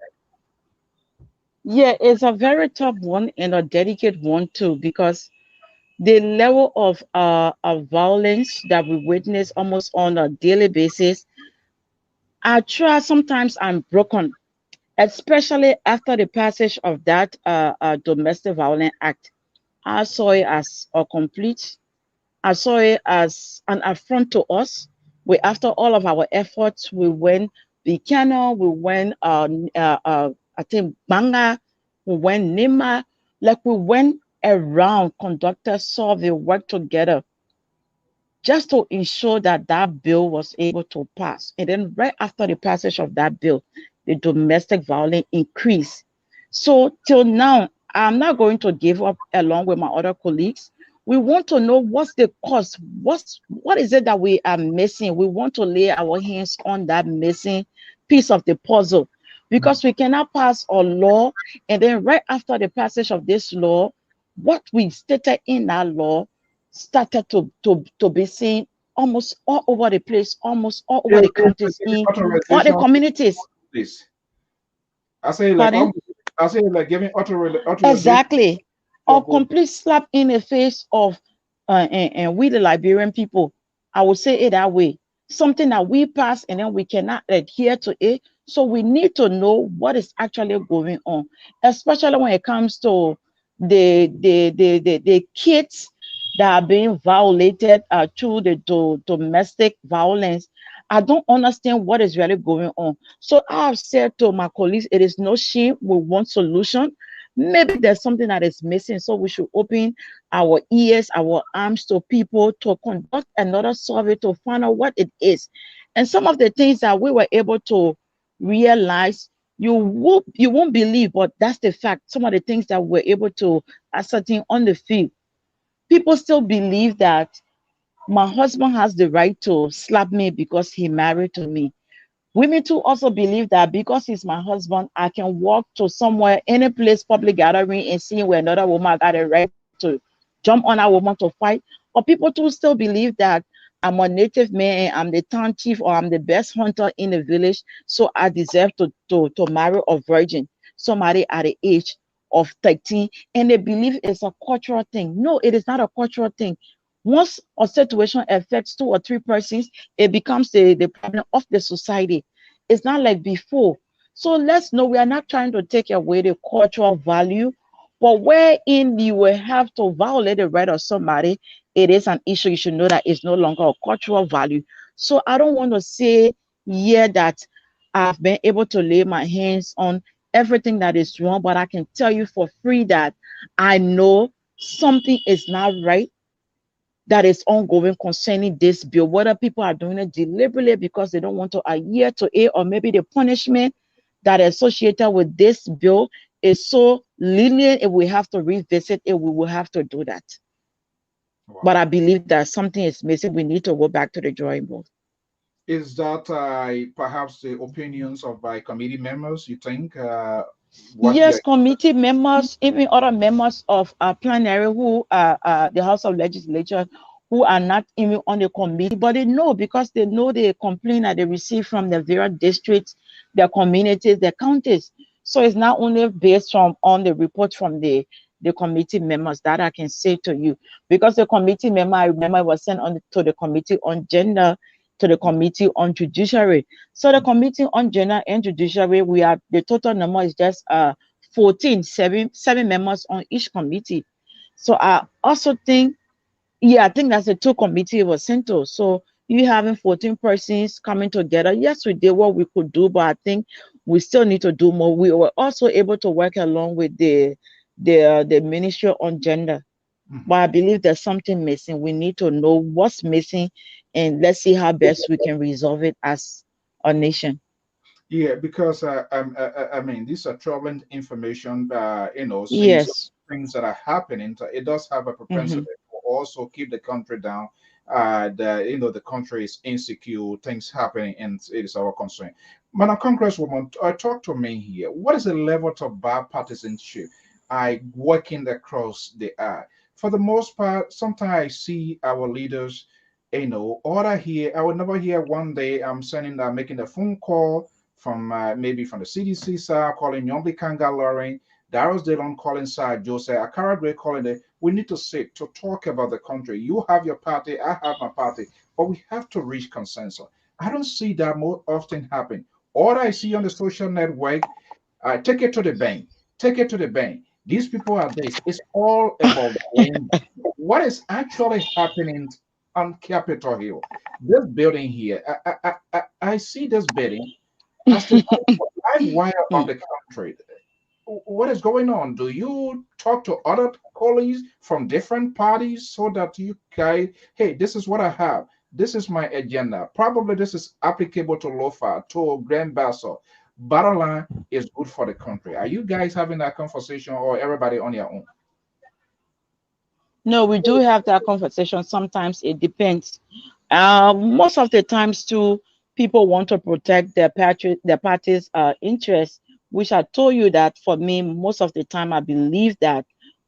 Yeah, it's a very tough one and a delicate one too, because the level of violence that we witness almost on a daily basis, I try sometimes I'm broken, especially after the passage of that domestic violence act. I saw it as a complete, I saw it as an affront to us. We, after all of our efforts, we went Bikano, we went, I think, Banga, we went Nima, like we went around, conducted survey, worked together just to ensure that that bill was able to pass. And then right after the passage of that bill, the domestic violence increased. So till now, I'm not going to give up along with my other colleagues. We want to know what's the cost, what is it that we are missing. We want to lay our hands on that missing piece of the puzzle, because we cannot pass a law and then right after the passage of this law, what we stated in that law started to be seen almost all over the place, almost all over the counties, in all the Authorization, communities. please. I say like Pardon? I say like giving authorization. Exactly. Yeah, Or go. complete slap in the face of and we the Liberian people. I would say it that way. Something that we pass and then we cannot adhere to it. So we need to know what is actually going on, especially when it comes to the kids that are being violated through the domestic violence. I don't understand what is really going on. So I've said to my colleagues, it is no shame. We want solution. Maybe there's something that is missing. So we should open our ears, our arms to people to conduct another survey to find out what it is. And some of the things that we were able to realize, you won't believe, but that's the fact. Some of the things that we're able to ascertain on the field, people still believe that my husband has the right to slap me because he married to me. Women too also believe that because he's my husband, I can walk to somewhere, any place, public gathering, and see where another woman got a right to jump on a woman to fight. But people too still believe that I'm a native man, I'm the town chief, or I'm the best hunter in the village, so I deserve to marry a virgin, somebody at the age of 13. And they believe it's a cultural thing. No, it is not a cultural thing. Once a situation affects two or three persons, it becomes the problem of the society. It's not like before. So let's know we are not trying to take away the cultural value, but wherein you will have to violate the right of somebody, it is an issue. You should know that it's no longer a cultural value. So I don't want to say here that I've been able to lay my hands on everything that is wrong, but I can tell you for free that I know something is not right that is ongoing concerning this bill, whether people are doing it deliberately because they don't want to adhere to it, or maybe the punishment that is associated with this bill is so lenient, if we have to revisit it, we will have to do that. But Wow. I believe that something is missing. We need to go back to the drawing board. Is that perhaps the opinions of by committee members? You think what Yes, they committee members, even other members of plenary who are the House of Legislature, who are not even on the committee, but they know, because they know the complaint that they receive from the various districts, their communities, their counties. So it's not only based on the report from the committee members that I can say to you, because the committee member, I remember, was sent on to the committee on gender, to the committee on judiciary. So the committee on gender and judiciary, we are, the total number is just 14, seven members on each committee. So I also think, yeah, I think that's the two committee was sent to. So you having 14 persons coming together. Yes, we did what we could do, but I think we still need to do more. We were also able to work along with the Ministry on Gender. Mhm. But I believe there's something missing. We need to know what's missing, and let's see how best we can resolve it as a nation. Yeah, because I mean, these are troubling information. Since Yes. things that are happening, it does have a Mm-hmm. propensity to also keep the country down. The country is insecure, things happening, and it is our concern. Madam Congresswoman, talk to me here. What is the level of bipartisanship I working across the eye? For the most part, sometimes I see our leaders, order here. I would never hear one day I'm making a phone call from maybe from the CDC side, calling Yombi Kanga Lauren, Darius Dillon calling side, Jose Akara Gray calling it. We need to sit to talk about the country. You have your party, I have my party, but we have to reach consensus. I don't see that more often happen. All I see on the social network, take it to the bank, take it to the bank. These people are this. It's all about blame. What is actually happening on Capitol Hill? This building here, I see this building as the live wire of the country. What is going on? Do you talk to other colleagues from different parties so that you guys, hey, this is what I have. This is my agenda. Probably this is applicable to Lofa, to Grand Basso. Bottom line is good for the country. Are you guys having that conversation or everybody on your own? No, we do have that conversation. Sometimes it depends. Most of the times too, people want to protect their party's interests, which I told you that for me, most of the time I believe that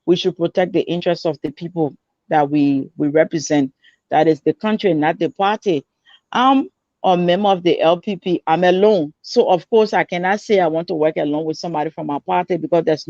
we should protect the interests of the people that we represent. That is the country, not the party. I'm a member of the LPP. I'm alone, so of course I cannot say I want to work alone with somebody from my party because there's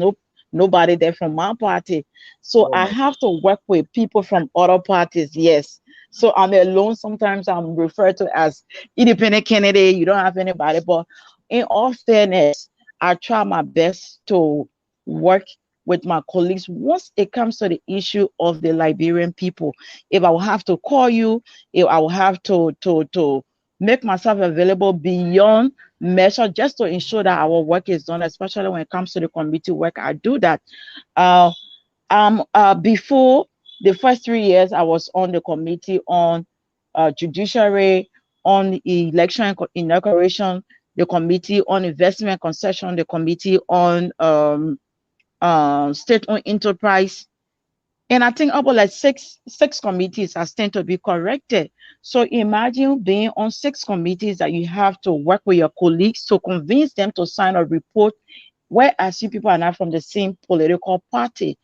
nobody there from my party. So Oh I my. have to work with people from other parties. Yes. So I'm alone. Sometimes I'm referred to as independent candidate. You don't have anybody. But in all fairness, I try my best to work with my colleagues once it comes to the issue of the Liberian people. If I will have to call you, if I will have to make myself available beyond measure just to ensure that our work is done, especially when it comes to the committee work, I do that. Uh, Before the first 3 years, I was on the committee on judiciary, on election inauguration, the committee on investment concession, the committee on state-owned enterprise, and I think about like six committees are tend to be corrected. So imagine being on 6 committees that you have to work with your colleagues to convince them to sign a report, whereas you people are not from the same political party.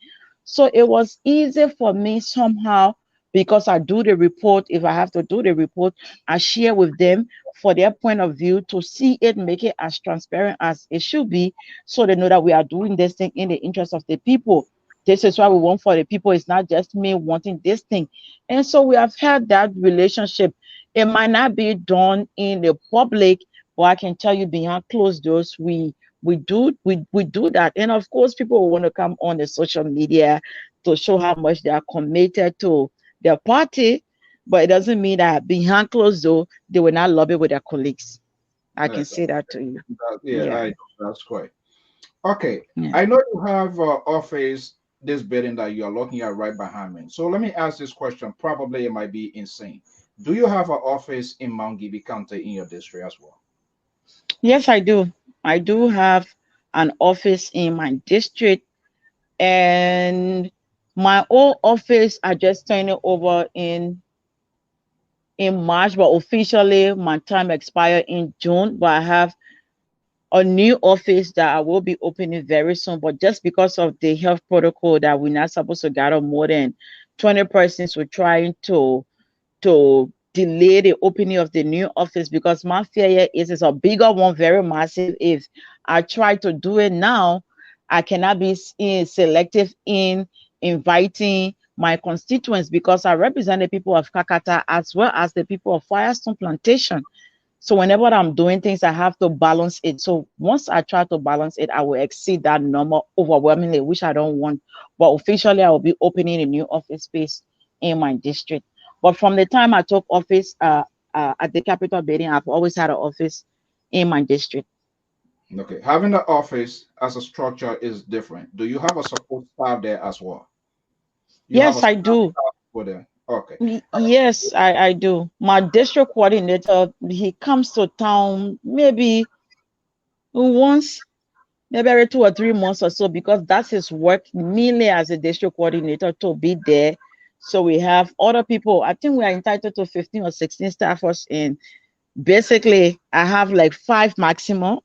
So it was easy for me somehow because I do the report. If I have to do the report, I share with them for their point of view to see it, make it as transparent as it should be, so they know that we are doing this thing in the interest of the people. This is what we want for the people. It's not just me wanting this thing. And so we have had that relationship. It might not be done in the public, but I can tell you behind closed doors, we do that. And of course, people will want to come on the social media to show how much they are committed to their party, but it doesn't mean that behind closed door they will not lobby with their colleagues. I can Yes, say that to you. yeah, Yeah. that's great. Okay, Yeah. I know you have office this building that you are looking at right behind me. So let me ask this question. Probably it might be insane. Do you have an office in Margibi County in your district as well? Yes, I do. I do have an office in my district, and my old office I just turned it over in March, but officially my time expired in June. But I have a new office that I will be opening very soon. But just because of the health protocol that we're not supposed to gather more than 20 persons, we're trying to delay the opening of the new office because my fear here is it's a bigger one, very massive. If I try to do it now, I cannot be selective in inviting my constituents because I represent the people of Kakata as well as the people of Firestone Plantation. So whenever I'm doing things, I have to balance it. So once I try to balance it, I will exceed that number overwhelmingly, which I don't want. But officially, I will be opening a new office space in my district. But from the time I took office at the Capitol building, I've always had an office in my district. Okay, having the office as a structure is different. Do you have a support staff there as well? You have a Yes, I staff do. for there. Okay. Yes, I do. My district coordinator, he comes to town maybe once, maybe every 2 or 3 months or so, because that's his work mainly as a district coordinator to be there. So we have other people. I think we are entitled to 15 or 16 staffers, and basically I have like 5 maximum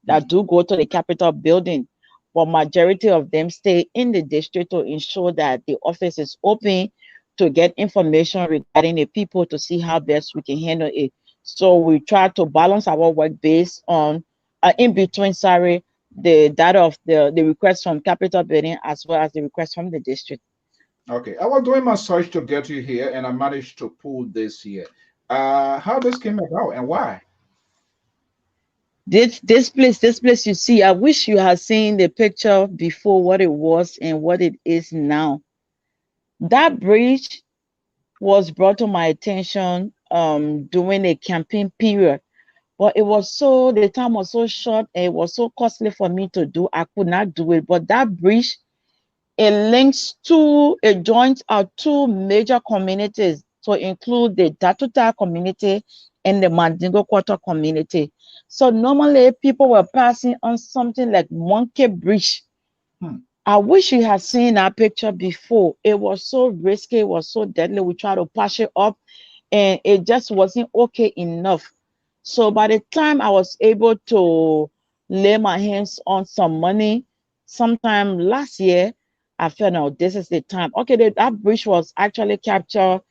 that do go to the Capitol building, but majority of them stay in the district to ensure that the office is open to get information regarding the people to see how best we can handle it. So we try to balance our work based on in between, sorry, the data of the request from Capitol building as well as the request from the district. Okay. I was doing my search to get you here and I managed to pull this here. How this came about and why? This place you see, I wish you had seen the picture before what it was and what it is now. That bridge was brought to my attention during a campaign period, but it was so the time was so short and it was so costly for me to do. I could not do it. But that bridge, it joins our 2 major communities to include the Datuta community and the Mandingo Quarter community. So normally people were passing on something like Monkey Bridge. Hmm. I wish you had seen that picture before. It was so risky, it was so deadly. We tried to patch it up and it just wasn't okay enough. So by the time I was able to lay my hands on some money, sometime last year, I felt, no, this is the time. Okay, that bridge was actually captured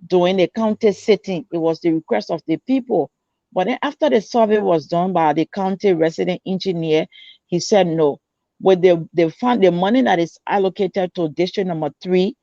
during the county sitting. It was the request of the people. But then after the survey was done by the county resident engineer, he said no. With the fund, the money that is allocated to district number 3,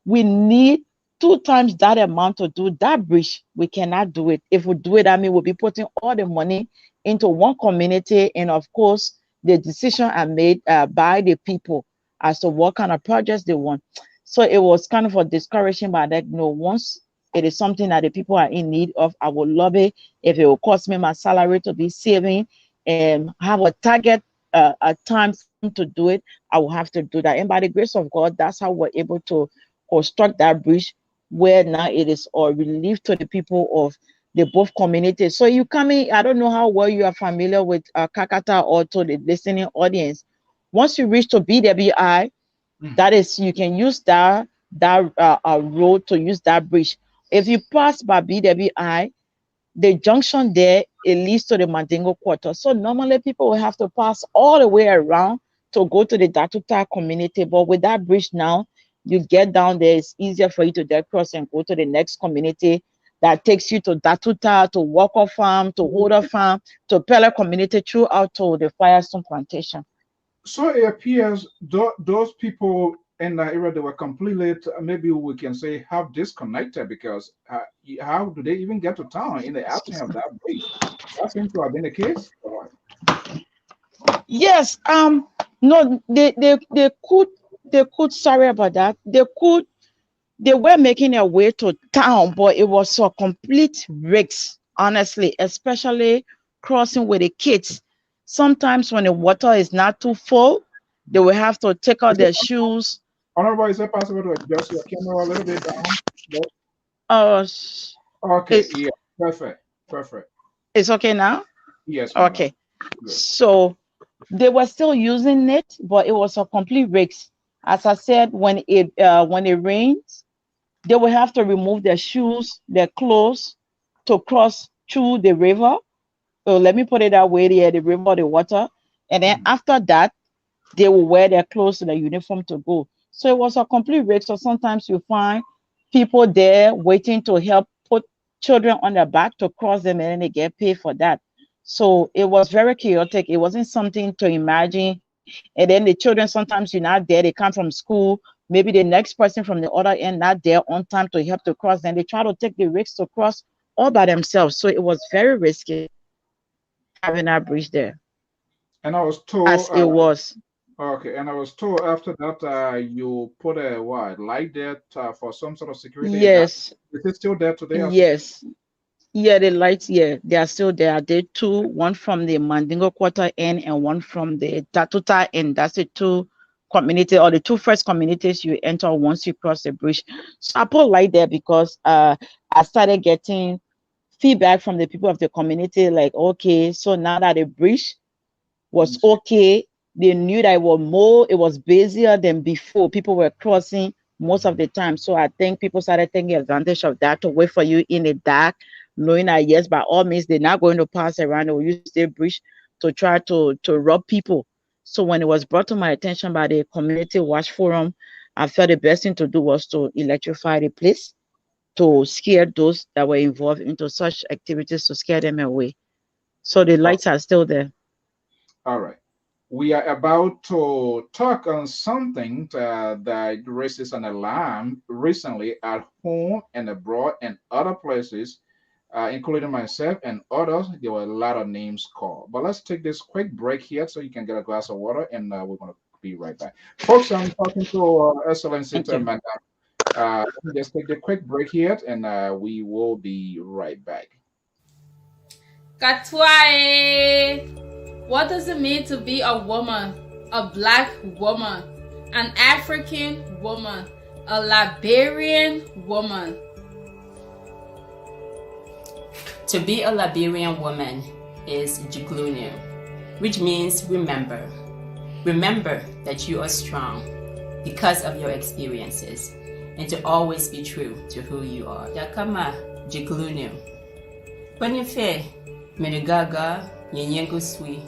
we need 2 times that amount to do that bridge. We cannot do it. If we do it, I mean, we'll be putting all the money into one community. And of course, the decision are made by the people as to what kind of projects they want. So it was kind of a discouraging, but that, you know, once it is something that the people are in need of, I will love it. If it will cost me my salary to be saving and have a target, a time to do it, I will have to do that. And by the grace of God, that's how we're able to construct that bridge, where now it is a relief to the people of the both communities. So you come in, I don't know how well you are familiar with Kakata or to the listening audience. Once you reach to BWI, that is, you can use that road to use that bridge. If you pass by BWI, the junction there, it leads to the Mandingo quarter. So normally people will have to pass all the way around to go to the Datuta community. But with that bridge now, you get down there, it's easier for you to get across and go to the next community that takes you to Datuta, to Walker Farm, to Holder Farm, to Pella community, throughout to the Firestone Plantation. So it appears those people in the area, they were completely, maybe we can say, have disconnected, because how do they even get to town in the absence of that bridge? That seems to have been the case. Yes. No, they could. Sorry about that. They were making their way to town, but it was a complete risk, honestly, especially crossing with the kids. Sometimes when the water is not too full, they will have to take out their shoes. Honorable, is it possible to adjust your camera a little bit down? Okay, yeah, perfect. It's okay now? Yes. Okay. So they were still using it, but it was a complete risk. As I said, when it rains, they will have to remove their shoes, their clothes to cross through the river. So let me put it that way, the river, the water. And then after that, they will wear their clothes and their uniform to go. So it was a complete risk. So sometimes you find people there waiting to help put children on their back to cross them, and then they get paid for that. So it was very chaotic. It wasn't something to imagine. And then the children, sometimes you're not there, they come from school, maybe the next person from the other end not there on time to help to cross, then they try to take the risk to cross all by themselves. So it was very risky having that bridge there. And I was told, as it was. Okay, and I was told after that you put a light there for some sort of security. Yes. Is it still there today? Yes. Yeah, the lights, yeah, they are still there. There are 2, one from the Mandingo quarter end and one from the Datuta end. That's the 2 community, or the 2 first communities you enter once you cross the bridge. So I put light there because I started getting feedback from the people of the community, like, okay, so now that the bridge was okay, they knew that it was busier than before. People were crossing most of the time. So I think people started taking advantage of that to wait for you in the dark, knowing that, yes, by all means, they're not going to pass around or use the bridge to try to rob people. So when it was brought to my attention by the Community Watch Forum, I felt the best thing to do was to electrify the place, to scare those that were involved into such activities, to scare them away. So the lights are still there. All right. We are about to talk on something that raises an alarm recently at home and abroad and other places, including myself and others. There were a lot of names called. But let's take this quick break here so you can get a glass of water, and we're going to be right back. Folks, I'm talking to Excellency Madam. Let me just take the quick break here, and we will be right back. Katwae. What does it mean to be a woman? A black woman, an African woman, a Liberian woman? To be a Liberian woman is Jiglunu, which means remember. Remember that you are strong because of your experiences and to always be true to who you are. Yakama jiglunu. Panyefe menugaga yenyengu swi.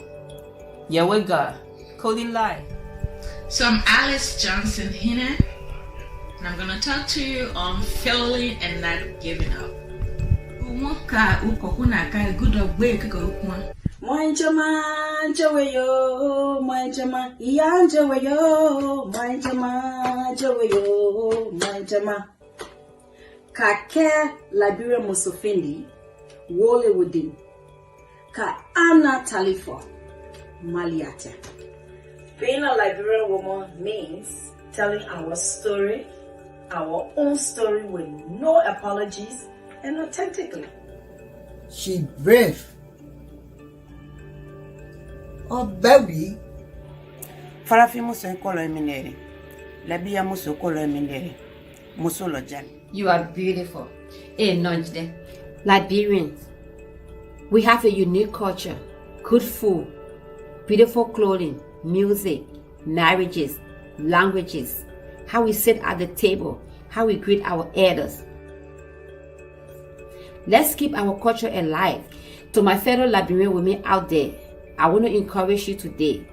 Yawega kodilai. So I'm Alice Johnson Hina, and I'm gonna talk to you on failing and not giving up. Umwaka ukokuna ka good of way kukokuma. Mwanjama jawayo, mwanjama iyanjawayo, mwanjama jawayo, mwanjama. Kake Liberia Musofindi, wole wudin. Ka Anna Talifo, Maliate. Being a Liberian woman means telling our story, our own story with no apologies and authentically. She brave. Oh baby. Farafi muso ekolo eminere. Labia muso ekolo eminere. Muso lojan. You are beautiful. Nonjde. Liberians, we have a unique culture, good food, beautiful clothing, music, marriages, languages, how we sit at the table, how we greet our elders. Let's keep our culture alive. To my fellow Liberian women out there, I want to encourage you today.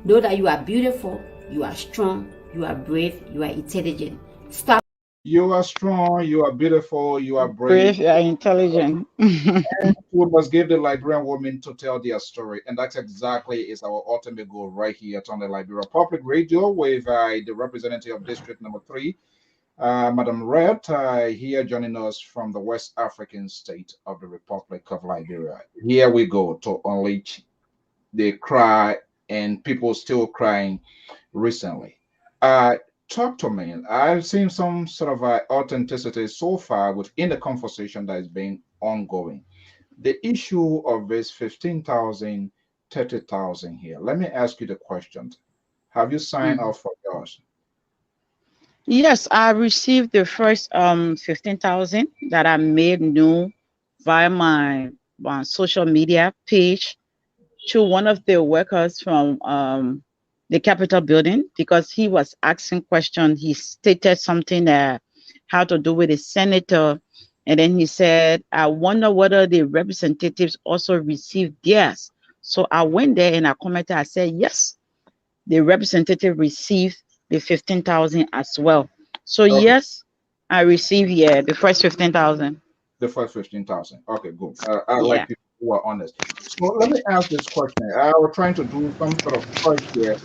Know that you are beautiful, you are strong, you are brave, you are intelligent. Stop. You are strong, you are beautiful, you are brave, you are intelligent. And we must give the Liberian women to tell their story. And that's exactly is our ultimate goal right here on the Liberia Public Radio with the representative of District Number 3, Madam Red, here joining us from the West African state of the Republic of Liberia. Here we go to unleash the cry, and people still crying recently. Talk to me. I've seen some sort of authenticity so far within the conversation that has been ongoing. The issue of this 15,000, 30,000 here. Let me ask you the question. Have you signed up for yours? Yes, I received the first 15,000 that I made new via my social media page to one of the workers from the Capitol building, because he was asking questions. He stated something that had to do with a senator, and then he said, I wonder whether the representatives also received theirs. So I went there and I commented, I said, yes, the representative received the 15,000 as well. So okay. Yes, I received the first 15,000. The first 15,000. Okay, good. I like people who are honest. So let me ask this question. I was trying to do some sort of search here,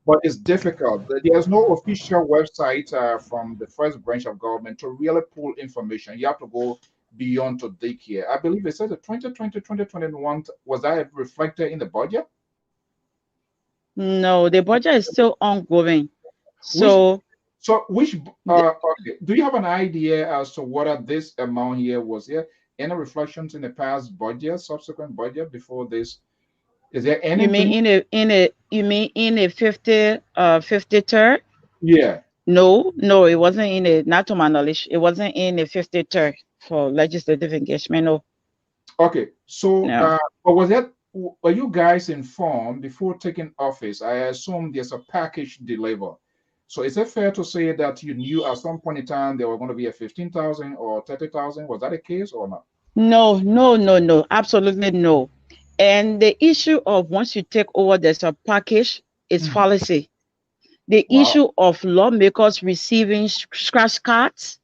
but it's difficult. There's no official website from the first branch of government to really pull information. You have to go beyond to dig here. I believe it says the 2020, 2021, was that reflected in the budget? No, the budget is still ongoing. So okay. Do you have an idea as to whether this amount here was here? Any reflections in the past budget, subsequent budget before this? Is there anything? You mean in a 53rd? Yeah. No, it wasn't in a, not to my knowledge, it wasn't in a 53rd for legislative engagement. No. Okay. So no. But were you guys informed before taking office? I assume there's a package delivered. So is it fair to say that you knew at some point in time there were going to be a 15,000 or 30,000? Was that the case or not? No, absolutely no. And the issue of once you take over, there's a package, is fallacy. The issue of lawmakers receiving scratch cards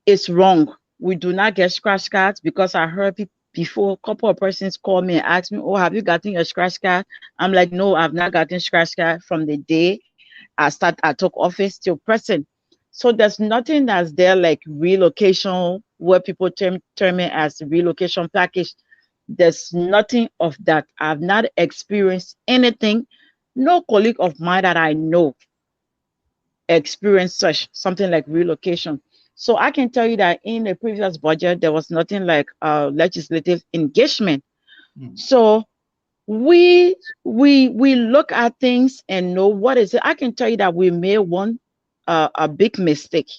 is wrong. We do not get scratch cards, because I heard people before, a couple of persons called me and asked me, oh, have you gotten your scratch card? I'm like, no, I've not gotten scratch card from the day I took office till present. So there's nothing that's there like relocation, where people term it as relocation package. There's nothing of that. I've not experienced anything. No colleague of mine that I know experienced something like relocation. So I can tell you that in the previous budget, there was nothing like legislative engagement. So we look at things and know what is it. I can tell you that we made a big mistake.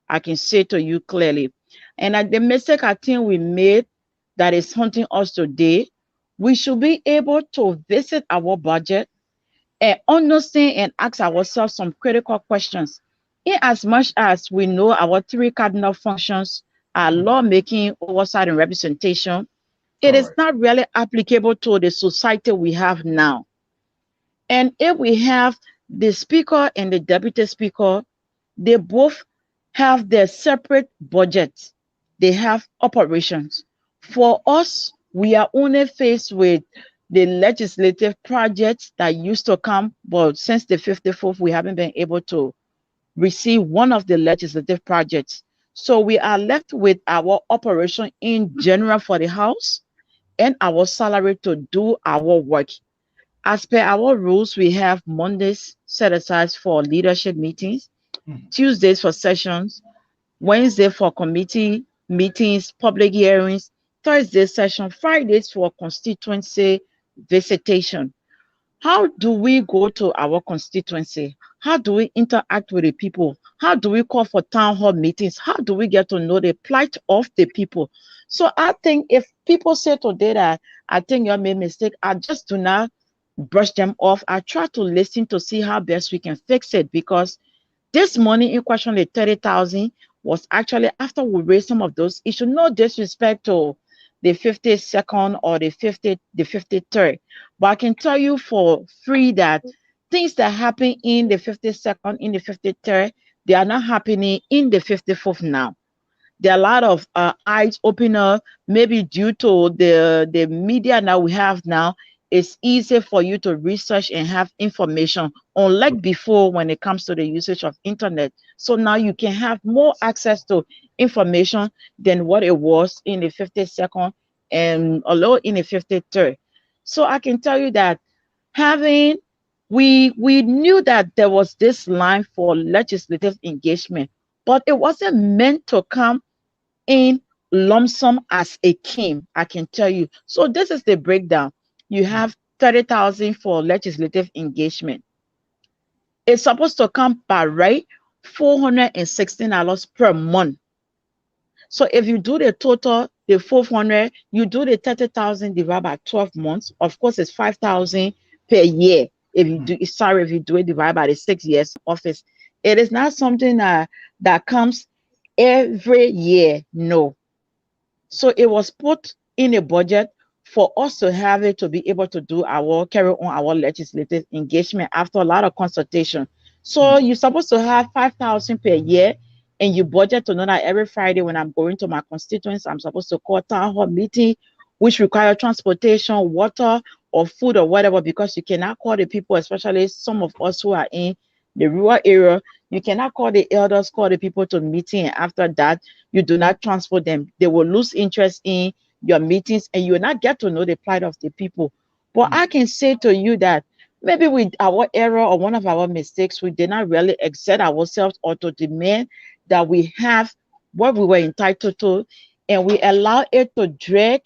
I can say to you clearly. And the mistake I think we made that is haunting us today, we should be able to visit our budget and understand and ask ourselves some critical questions. In as much as we know our three cardinal functions are lawmaking, oversight, and representation, it is not really applicable to the society we have now. And if we have the speaker and the deputy speaker, they both have their separate budgets. They have operations. For us, we are only faced with the legislative projects that used to come, but since the 54th, we haven't been able to receive one of the legislative projects. So we are left with our operation in general for the House and our salary to do our work. As per our rules, we have Mondays set aside for leadership meetings, Tuesdays for sessions, Wednesday for committee meetings, public hearings, Thursday session, Fridays for constituency visitation. How do we go to our constituency? How do we interact with the people? How do we call for town hall meetings? How do we get to know the plight of the people? So I think if people say today that I think you made a mistake, I just do not brush them off. I try to listen to see how best we can fix it, because this money in question, the 30,000, was actually after we raised some of those issues. No disrespect to the 52nd or the 53rd, but I can tell you for free that things that happen in the 52nd, in the 53rd, they are not happening in the 54th now. There are a lot of eyes open up, maybe due to the media that we have now. It's easy for you to research and have information, unlike before when it comes to the usage of internet. So now you can have more access to information than what it was in the 52nd and although in the 53rd. So I can tell you that we knew that there was this line for legislative engagement, but it wasn't meant to come in lump sum as it came, I can tell you. So this is the breakdown. You have 30,000 for legislative engagement. It's supposed to come by right $416 per month. So if you do the total, the 400, you do the 30,000 divided by 12 months. Of course, it's 5,000 per year. If you do, sorry, if you do it divided by the 6 years office, it is not something that comes every year. No. So it was put in a budget for us to have it to be able to carry on our legislative engagement after a lot of consultation. So you're supposed to have 5,000 per year, and you budget to know that every Friday when I'm going to my constituents, I'm supposed to call town hall meeting, which require transportation, water, or food or whatever, because you cannot call the people, especially some of us who are in the rural area. You cannot call the elders, call the people to meeting, and after that, you do not transport them. They will lose interest in your meetings, and you will not get to know the plight of the people. But I can say to you that maybe with our error or one of our mistakes, we did not really exert ourselves or to demand that we have what we were entitled to, and we allow it to drag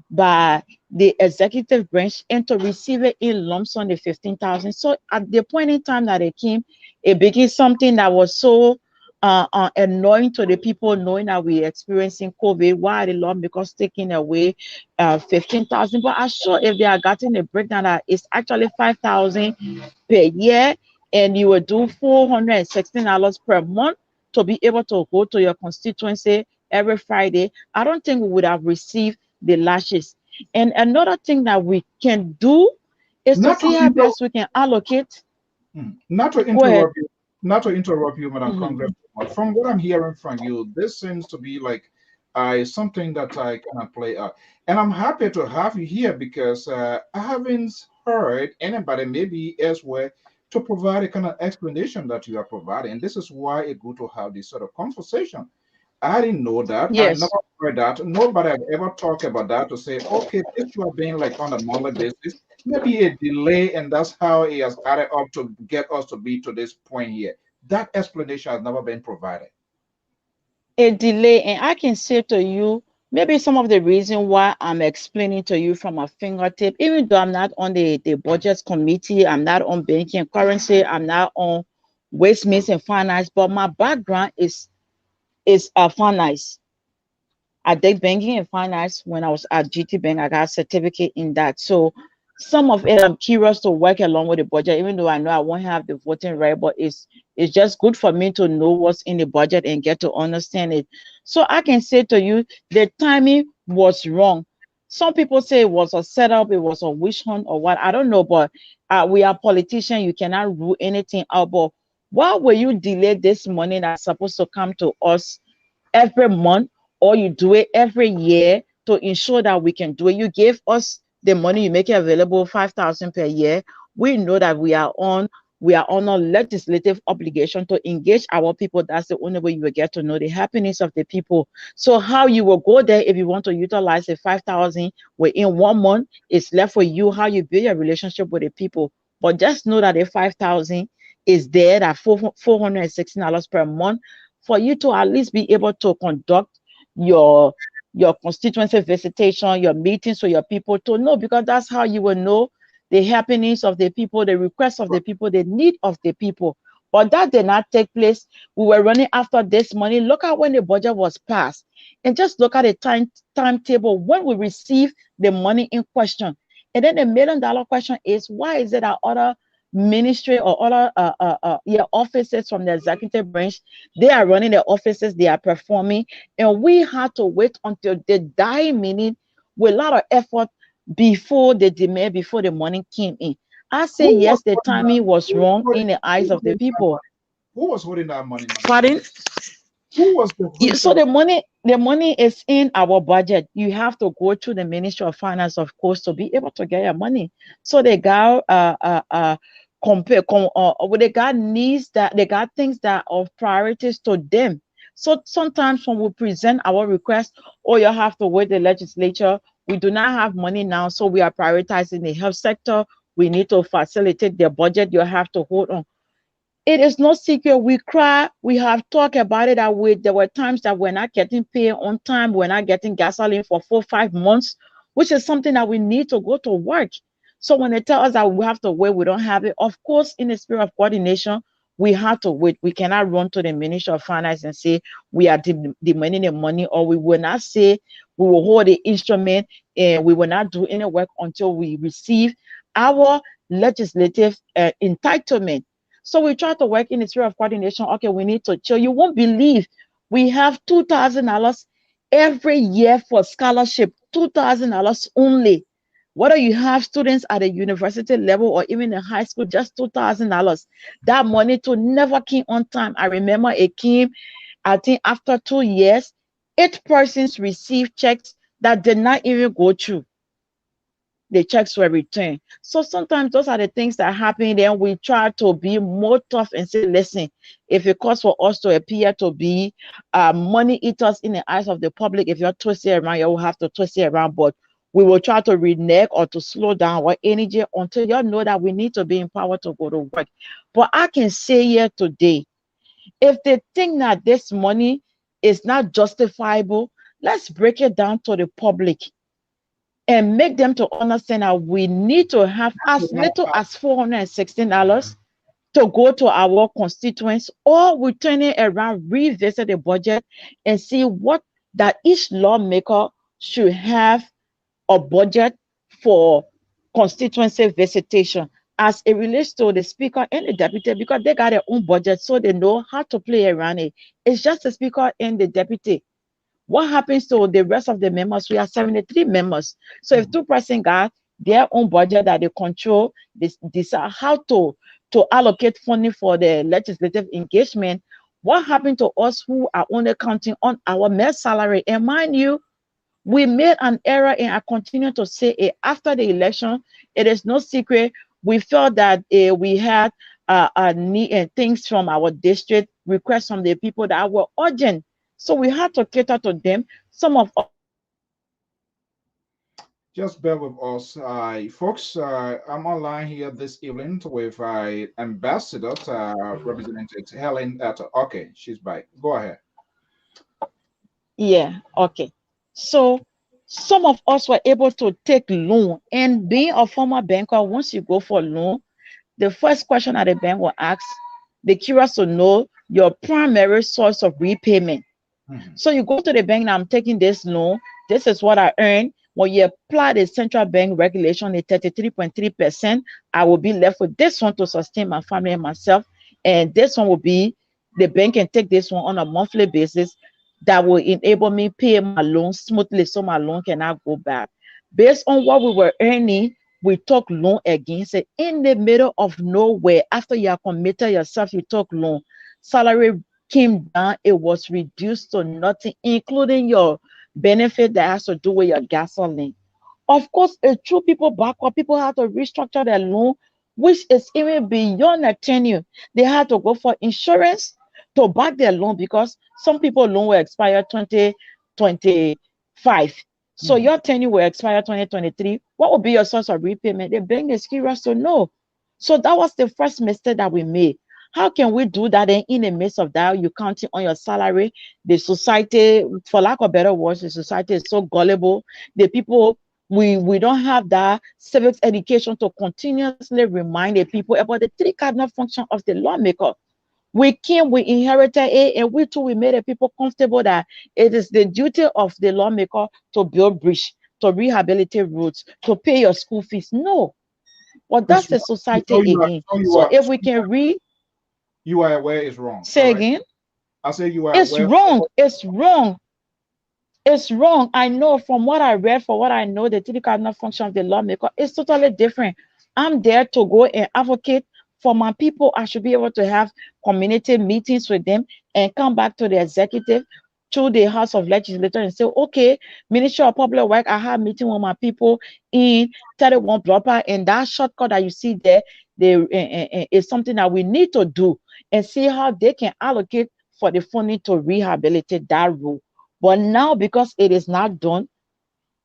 by the executive branch and to receive it in lump sum, the 15,000. So at the point in time that it came, it became something that was so annoying to the people, knowing that we're experiencing COVID. Why are the lawmakers taking away 15,000? But I'm sure if they are getting a breakdown that it's actually 5,000 per year, and you will do $416 per month to be able to go to your constituency every Friday, I don't think we would have received the lashes. And another thing that we can do is to see how best we can allocate. Not to interrupt you, Madam Congresswoman. From what I'm hearing from you, this seems to be like something that I cannot play out. And I'm happy to have you here because I haven't heard anybody, maybe elsewhere, to provide a kind of explanation that you are providing. And this is why it's good to have this sort of conversation. I didn't know that. Yes. I never heard that. Nobody had ever talked about that to say, okay, if you are being like on a monthly basis, maybe a delay, and that's how it has added up to get us to be to this point here. That explanation has never been provided. A delay, and I can say to you, maybe some of the reason why I'm explaining to you from a fingertip, even though I'm not on the budget committee, I'm not on banking and currency, I'm not on waste, means and finance, but my background is finance. I did banking and finance when I was at GT Bank. I got a certificate in that. So Some of it I'm curious to work along with the budget, even though I know I won't have the voting right, but it's just good for me to know what's in the budget and get to understand it. So I can say to you, the timing was wrong. Some people say it was a setup, it was a witch hunt or what, I don't know, but we are politicians, you cannot rule anything out. But why will you delay this money that's supposed to come to us every month, or you do it every year to ensure that we can do it? You gave us the money, you make it available, 5,000 per year. We know that we are on a legislative obligation to engage our people. That's the only way you will get to know the happiness of the people. So how you will go there if you want to utilize the 5,000 within 1 month, it's left for you, how you build your relationship with the people. But just know that the 5,000 is there, that $416 per month, for you to at least be able to conduct your constituency visitation, your meetings with your people, to know, because that's how you will know the happiness of the people, the requests of the people, the need of the people. But that did not take place. We were running after this money. Look at when the budget was passed, and just look at the timetable when we received the money in question. And then the $1 million question is, why is it that other ministry or other offices from the executive branch, they are running their offices, they are performing, and we had to wait until the dying minute with a lot of effort before the demand, before the money came in? I say yes, the timing was wrong in the eyes of the people. Who was holding that money? Pardon? Who was the So the money is in our budget. You have to go through the Ministry of Finance, of course, to be able to get your money. So they got they got needs, that they got things that are of priorities to them. So sometimes when we present our request, or you have to wait the legislature, we do not have money now, so we are prioritizing the health sector. We need to facilitate their budget. You have to hold on. It is no secret. We cry. We have talked about it that there were times that we're not getting paid on time. We're not getting gasoline for 4-5 months, which is something that we need to go to work. So when they tell us that we have to wait, we don't have it. Of course, in the spirit of coordination, we have to wait. We cannot run to the Ministry of Finance and say we are demanding the money, or we will not say we will hold the instrument and we will not do any work until we receive our legislative entitlement. So we try to work in the spirit of coordination. Okay, we need to chill. You won't believe we have $2,000 every year for scholarship, $2,000 only. Whether you have students at a university level or even in high school, just $2,000. That money to never came on time. I remember it came, I think after 2 years, 8 persons received checks that did not even go through. The checks were returned. So sometimes those are the things that happen. Then we try to be more tough and say, listen, if it costs for us to appear to be money eaters in the eyes of the public, if you're twisting around, you will have to twist it around. But we will try to renege or to slow down our energy until you know that we need to be empowered to go to work. But I can say here today, if they think that this money is not justifiable, let's break it down to the public and make them to understand that we need to have as little as $416 to go to our constituents, or we turn it around, revisit the budget and see what that each lawmaker should have a budget for constituency visitation as it relates to the speaker and the deputy, because they got their own budget, so they know how to play around it. It's just the speaker and the deputy. What happens to the rest of the members? We have 73 members. So if 2% got their own budget that they control, decide how to allocate funding for the legislative engagement, what happened to us who are only counting on our mere salary? And mind you, we made an error, and I continue to say it after the election. It is no secret. We felt that we had need and things from our district, requests from the people that were urgent. So we had to cater to them. Some of us. Just bear with us, folks. I'm online here this evening with Ambassador Representative Helen Attoh. Okay, she's back. Go ahead. Yeah, okay. So some of us were able to take loan, and being a former banker, once you go for loan, the first question that the bank will ask, they're curious to know your primary source of repayment. So you go to the bank, now I'm taking this loan, this is what I earn, When you apply the central bank regulation, the 33.3%, I will be left with this one to sustain my family and myself. And this one will be, the bank can take this one on a monthly basis that will enable me pay my loan smoothly so my loan cannot go back. Based on what we were earning, we took loan against it in the middle of nowhere. After you have committed yourself, you took loan. Salary came down, it was reduced to nothing, including your benefit that has to do with your gasoline. Of course, it threw people backward. People had to restructure their loan, which is even beyond a tenure. They had to go for insurance to back their loan because some people loan will expire 2025. So your tenure will expire 2023. What will be your source of repayment? The bank is curious to know. So that was the first mistake that we made. How can we do that? And in the midst of that, you counting on your salary. The society, for lack of better words, the society is so gullible. The people, we don't have that civics education to continuously remind the people about the three cardinal functions of the lawmaker. We came, we inherited it, and we too, we made the people comfortable that it is the duty of the lawmaker to build bridge, to rehabilitate roads, to pay your school fees. No, but that's the society again. So if we can read, you are aware it's wrong. Say again. I say you are it's aware. Wrong. It's wrong. It's wrong. I know from what I read, for what I know, the three cardinal function of the lawmaker is totally different. I'm there to go and advocate for my people. I should be able to have community meetings with them and come back to the executive through the House of Legislators and say, okay, Ministry of Public Work, I have a meeting with my people in 31 Blocker, and that shortcut that you see there, is something that we need to do and see how they can allocate for the funding to rehabilitate that road. But now, because it is not done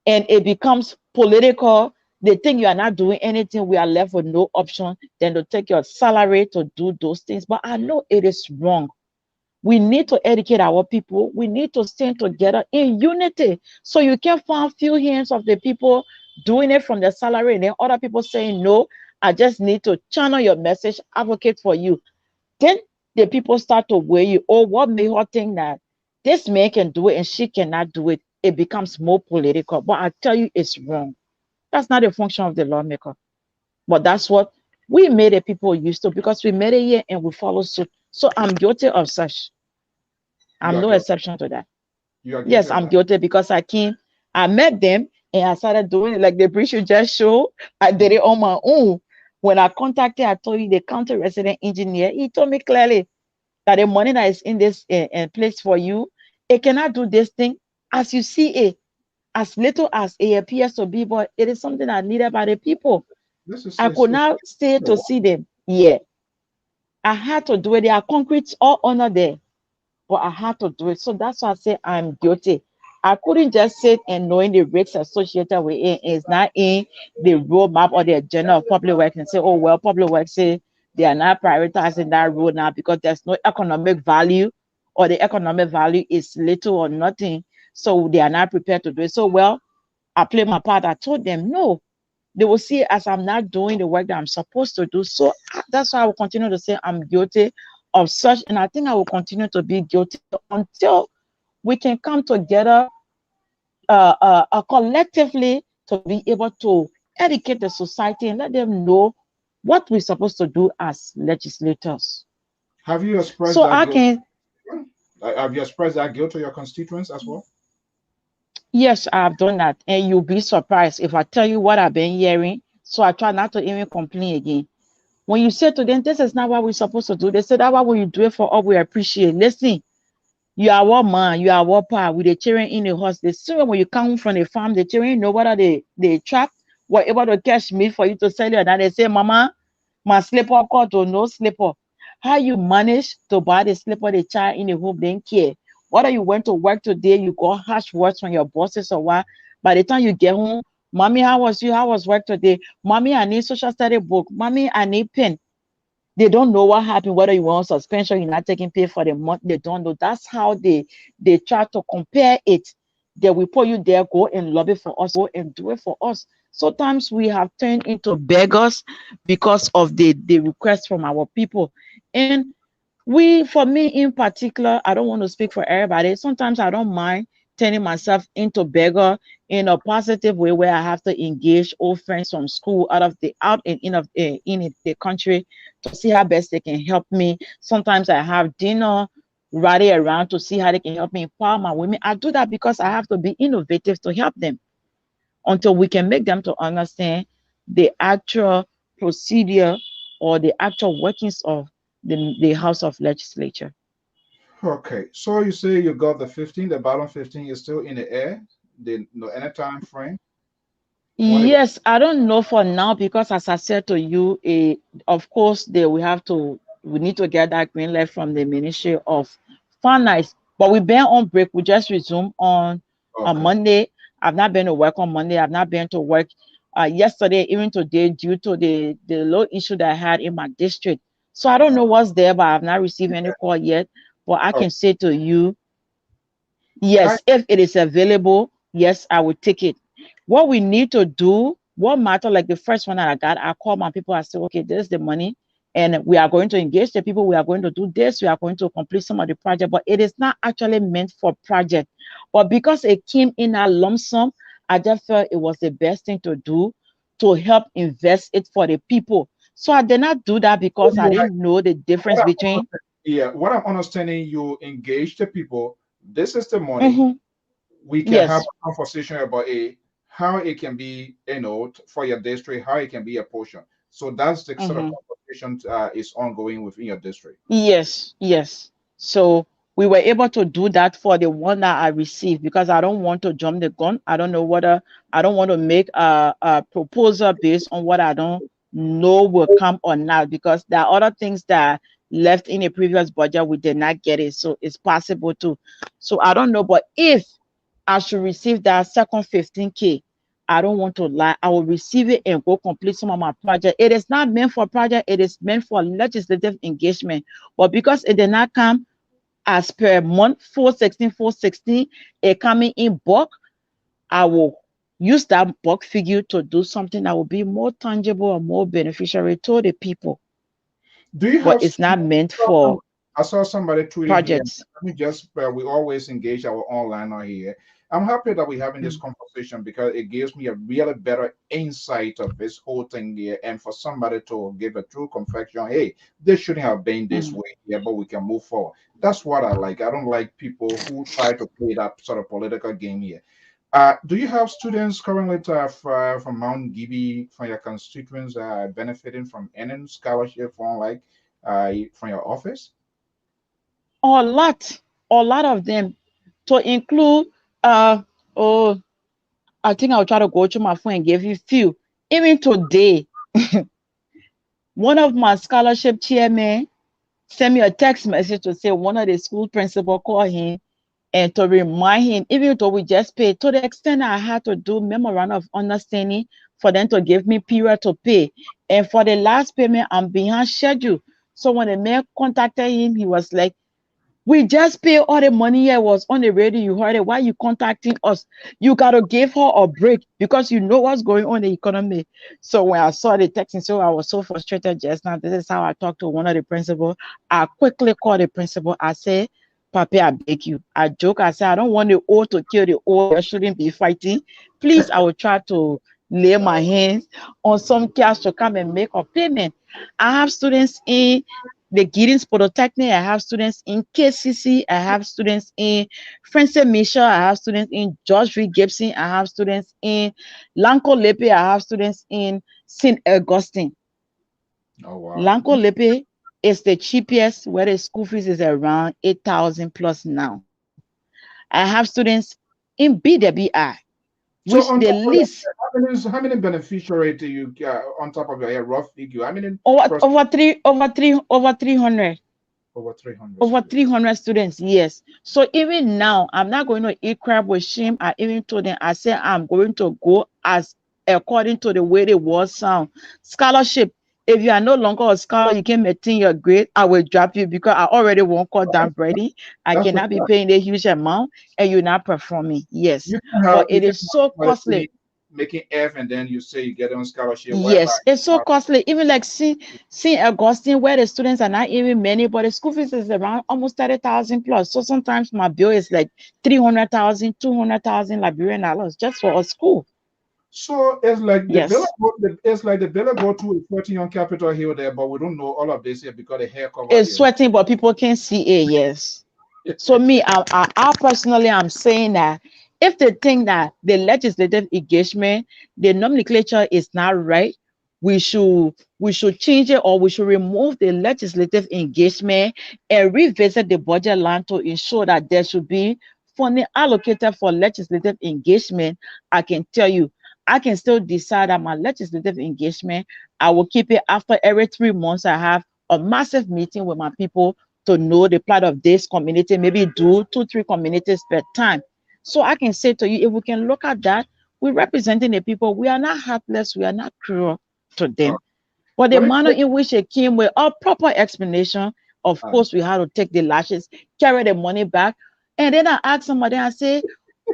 and it becomes political, they think you are not doing anything. We are left with no option than to take your salary to do those things. But I know it is wrong. We need to educate our people. We need to stand together in unity. So you can find few hands of the people doing it from their salary and then other people saying, no, I just need to channel your message, advocate for you. Then the people start to weigh you. Oh, what made her think that this man can do it and she cannot do it? It becomes more political. But I tell you, it's wrong. That's not the function of the lawmaker. But that's what we made the people used to because we made it here and we follow suit. So I'm guilty of such. I'm no exception to that. Yes, I'm guilty because I met them and I started doing it like the bridge you just showed. I did it on my own. When I contacted, I told you the county resident engineer, he told me clearly that the money that is in this place for you, it cannot do this thing as you see it, as little as it appears to be, but it is something that needed by the people. I could not stay to see them. Yeah, I had to do it. There are concretes all under there, but I had to do it. So that's why I say I'm guilty. I couldn't just sit and knowing the risks associated with it is not in the roadmap or the agenda of public works and say, oh, well, public works say they are not prioritizing that road now because there's no economic value or the economic value is little or nothing. So they are not prepared to do it. So, well, I play my part. I told them, no, they will see it as I'm not doing the work that I'm supposed to do. So that's why I will continue to say I'm guilty of such. And I think I will continue to be guilty until we can come together collectively to be able to educate the society and let them know what we're supposed to do as legislators. Have you expressed have you expressed that guilt to your constituents as well? Yes, I've done that. And you'll be surprised if I tell you what I've been hearing. So I try not to even complain again. When you say to them, this is not what we're supposed to do, they say that when you do it for all, we appreciate. Listen, you are what man, you are what part with the children in the house. The same when you come from the farm, the children know whether they trap, were able to catch meat for you to sell it. And then they say, Mama, my slipper cut or no slipper. How you manage to buy the slipper the child in the home, they don't care. Whether you went to work today, you got harsh words from your bosses or what. By the time you get home, Mommy, how was you? How was work today? Mommy, I need social study book. Mommy, I need pen. They don't know what happened, whether you want suspension, you're not taking pay for the month. They don't know. That's how they try to compare it. They will put you there, go and lobby for us, go and do it for us. Sometimes we have turned into beggars because of the request from our people. And for me in particular, I don't want to speak for everybody. Sometimes I don't mind turning myself into beggar in a positive way, where I have to engage old friends from school out and in the country to see how best they can help me. Sometimes I have dinner rally around to see how they can help me empower my women. I do that because I have to be innovative to help them until we can make them to understand the actual procedure or the actual workings of the House of Legislature. Okay, so you say you got the 15, the bottom 15 is still in the air. They no any time frame. Yes, I don't know for now because, as I said to you, of course, we need to get that green light from the Ministry of Finance. But we've been on break. We just resumed on Monday. I've not been to work on Monday. I've not been to work yesterday, even today, due to the low issue that I had in my district. So I don't know what's there, but I've not received any call yet. But I can say to you, yes, if it is available, yes, I will take it. What we need to do, what matter, like the first one that I got, I call my people, I say, okay, this is the money, and we are going to engage the people, we are going to do this, we are going to complete some of the project, but it is not actually meant for project. But because it came in a lump sum, I just felt it was the best thing to do to help invest it for the people. So I did not do that because I didn't know the difference between. Yeah, what I'm understanding, you engage the people. This is the money. We can have a conversation about how it can be, for your district, how it can be a portion. So that's the sort of conversation is ongoing within your district. Yes. So we were able to do that for the one that I received because I don't want to jump the gun. I don't want to make a proposal based on what I don't know will come or not, because there are other things that left in a previous budget we did not get it. So it's possible to. So I don't know, but if I should receive that second 15K, I don't want to lie, I will receive it and go complete some of my project. It is not meant for project, it is meant for legislative engagement. But because it did not come as per month 416, it coming in bulk, I will use that bulk figure to do something that will be more tangible and more beneficiary to the people. But it's not meant for. I saw somebody tweeting projects. Here. Let me just, we always engage our online on here. I'm happy that we're having this conversation because it gives me a really better insight of this whole thing here. And for somebody to give a true confession, hey, this shouldn't have been this way here, but we can move forward. That's what I like. I don't like people who try to play that sort of political game here. Do you have students currently from Margibi, from your constituents, benefiting from any scholarship from from your office? A lot of them, to include I think I'll try to go to my phone and give you a few. Even today, one of my scholarship chairmen sent me a text message to say one of the school principal called him and to remind him, even though we just paid, to the extent I had to do memorandum of understanding for them to give me period to pay. And for the last payment, I'm behind schedule. So when the man contacted him, he was like, we just pay all the money here, was on the radio, you heard it. Why you contacting us? You got to give her a break because you know what's going on in the economy. So when I saw the text, and so I was so frustrated just now. This is how I talked to one of the principals. I quickly called the principal. I said, Papi, I beg you. I joke. I said, I don't want the old to kill the old. I shouldn't be fighting. Please, I will try to lay my hands on some cash to come and make a payment. I have students in the Giddings Polytechnic, I have students in KCC, I have students in Francis Michel, I have students in George V. Gibson, I have students in Lanco Lepe, I have students in St. Augustine. Oh, wow. Lanco Lepe is the cheapest, where the school fees is around 8,000 plus now. I have students in BWI, which So the least. How many beneficiaries do you get on top of your head, rough figure? I mean, over 300. Over 300. Over 300 students, yes. So even now, I'm not going to eat crab with shame. I even told them, I said, I'm going to go as according to the way the world sound. Scholarship, if you are no longer a scholar, you can maintain your grade, I will drop you because I already won't call down Brady. I cannot be paying a huge amount and you're not performing. Yes, but it is so costly. making F and then you say you get on scholarship. Yes, it's so costly. Even like St. Augustine, where the students are not even many, but the school fees is around almost 30,000 plus. So sometimes my bill is like 300,000, 200,000 Liberian dollars just for a school. So it's like the Yes. bill. It's like the bill go to a 14 on Capitol Hill there, but we don't know all of this here because the hair cover It's here. sweating, but people can see it. Yes. So me, I personally, I'm saying that if they think that the legislative engagement, the nomenclature is not right, we should change it, or we should remove the legislative engagement and revisit the budget line to ensure that there should be funding allocated for legislative engagement. I can tell you, I can still decide that my legislative engagement, I will keep it after every 3 months. I have a massive meeting with my people to know the plight of this community, maybe do 2-3 communities per time. So I can say to you, if we can look at that, we're representing the people. We are not heartless, we are not cruel to them. But the manner in which it came with a proper explanation, of course, we had to take the lashes, carry the money back. And then I asked somebody, I say,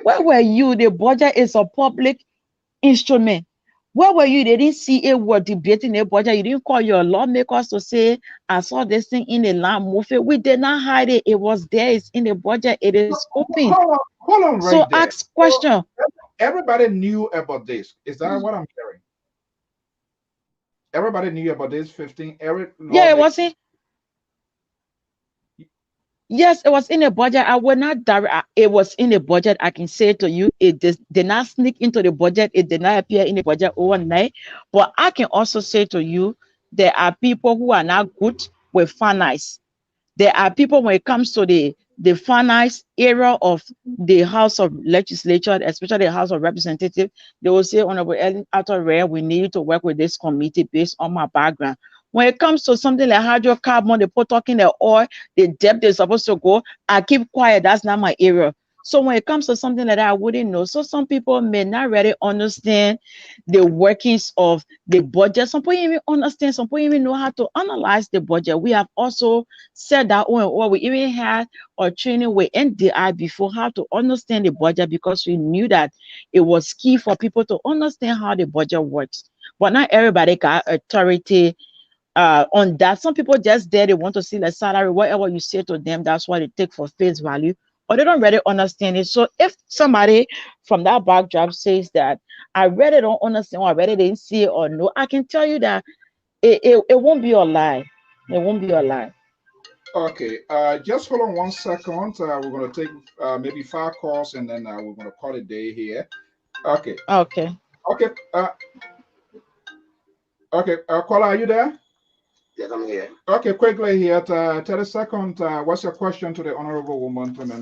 where were you? The budget is a public instrument. Where were you? They didn't see it. Were debating the budget. You didn't call your lawmakers to say, I saw this thing in the land movie. We did not hide it. It was there. It's in the budget. It is open. Hold on right so there. Ask question. So everybody knew about this. Is that what I'm hearing? Everybody knew about this 15. Yeah, it wasn't. Yes, it was in the budget. I will not direct. It was in the budget. I can say to you, it did not sneak into the budget. It did not appear in the budget overnight. But I can also say to you, there are people who are not good with finance. There are people, when it comes to the finance area of the House of Legislature, especially the House of Representatives, they will say, Honorable Attoh Wreh, we need to work with this committee based on my background. When it comes to something like hydrocarbon, they put talking the oil, the depth is supposed to go, I keep quiet. That's not my area. So when it comes to something like that, I wouldn't know. So some people may not really understand the workings of the budget. Some people even understand, some people even know how to analyze the budget. We have also said that, or we even had a training with NDI before, how to understand the budget, because we knew that it was key for people to understand how the budget works. But not everybody got authority on that. Some people just there, they want to see the salary, whatever you say to them, that's what they take for face value, or they don't really understand it. So if somebody from that backdrop says that I really don't understand, or I really didn't see it or no, I can tell you that it won't be a lie. It won't be a lie. Okay, just hold on 1 second. We're going to take maybe 5 calls, and then we're going to call it a day here. Okay. Okay. Okay. Okay. Caller, are you there? Yes, I'm here. Okay, quickly here, 30 seconds. What's your question to the honorable woman? And then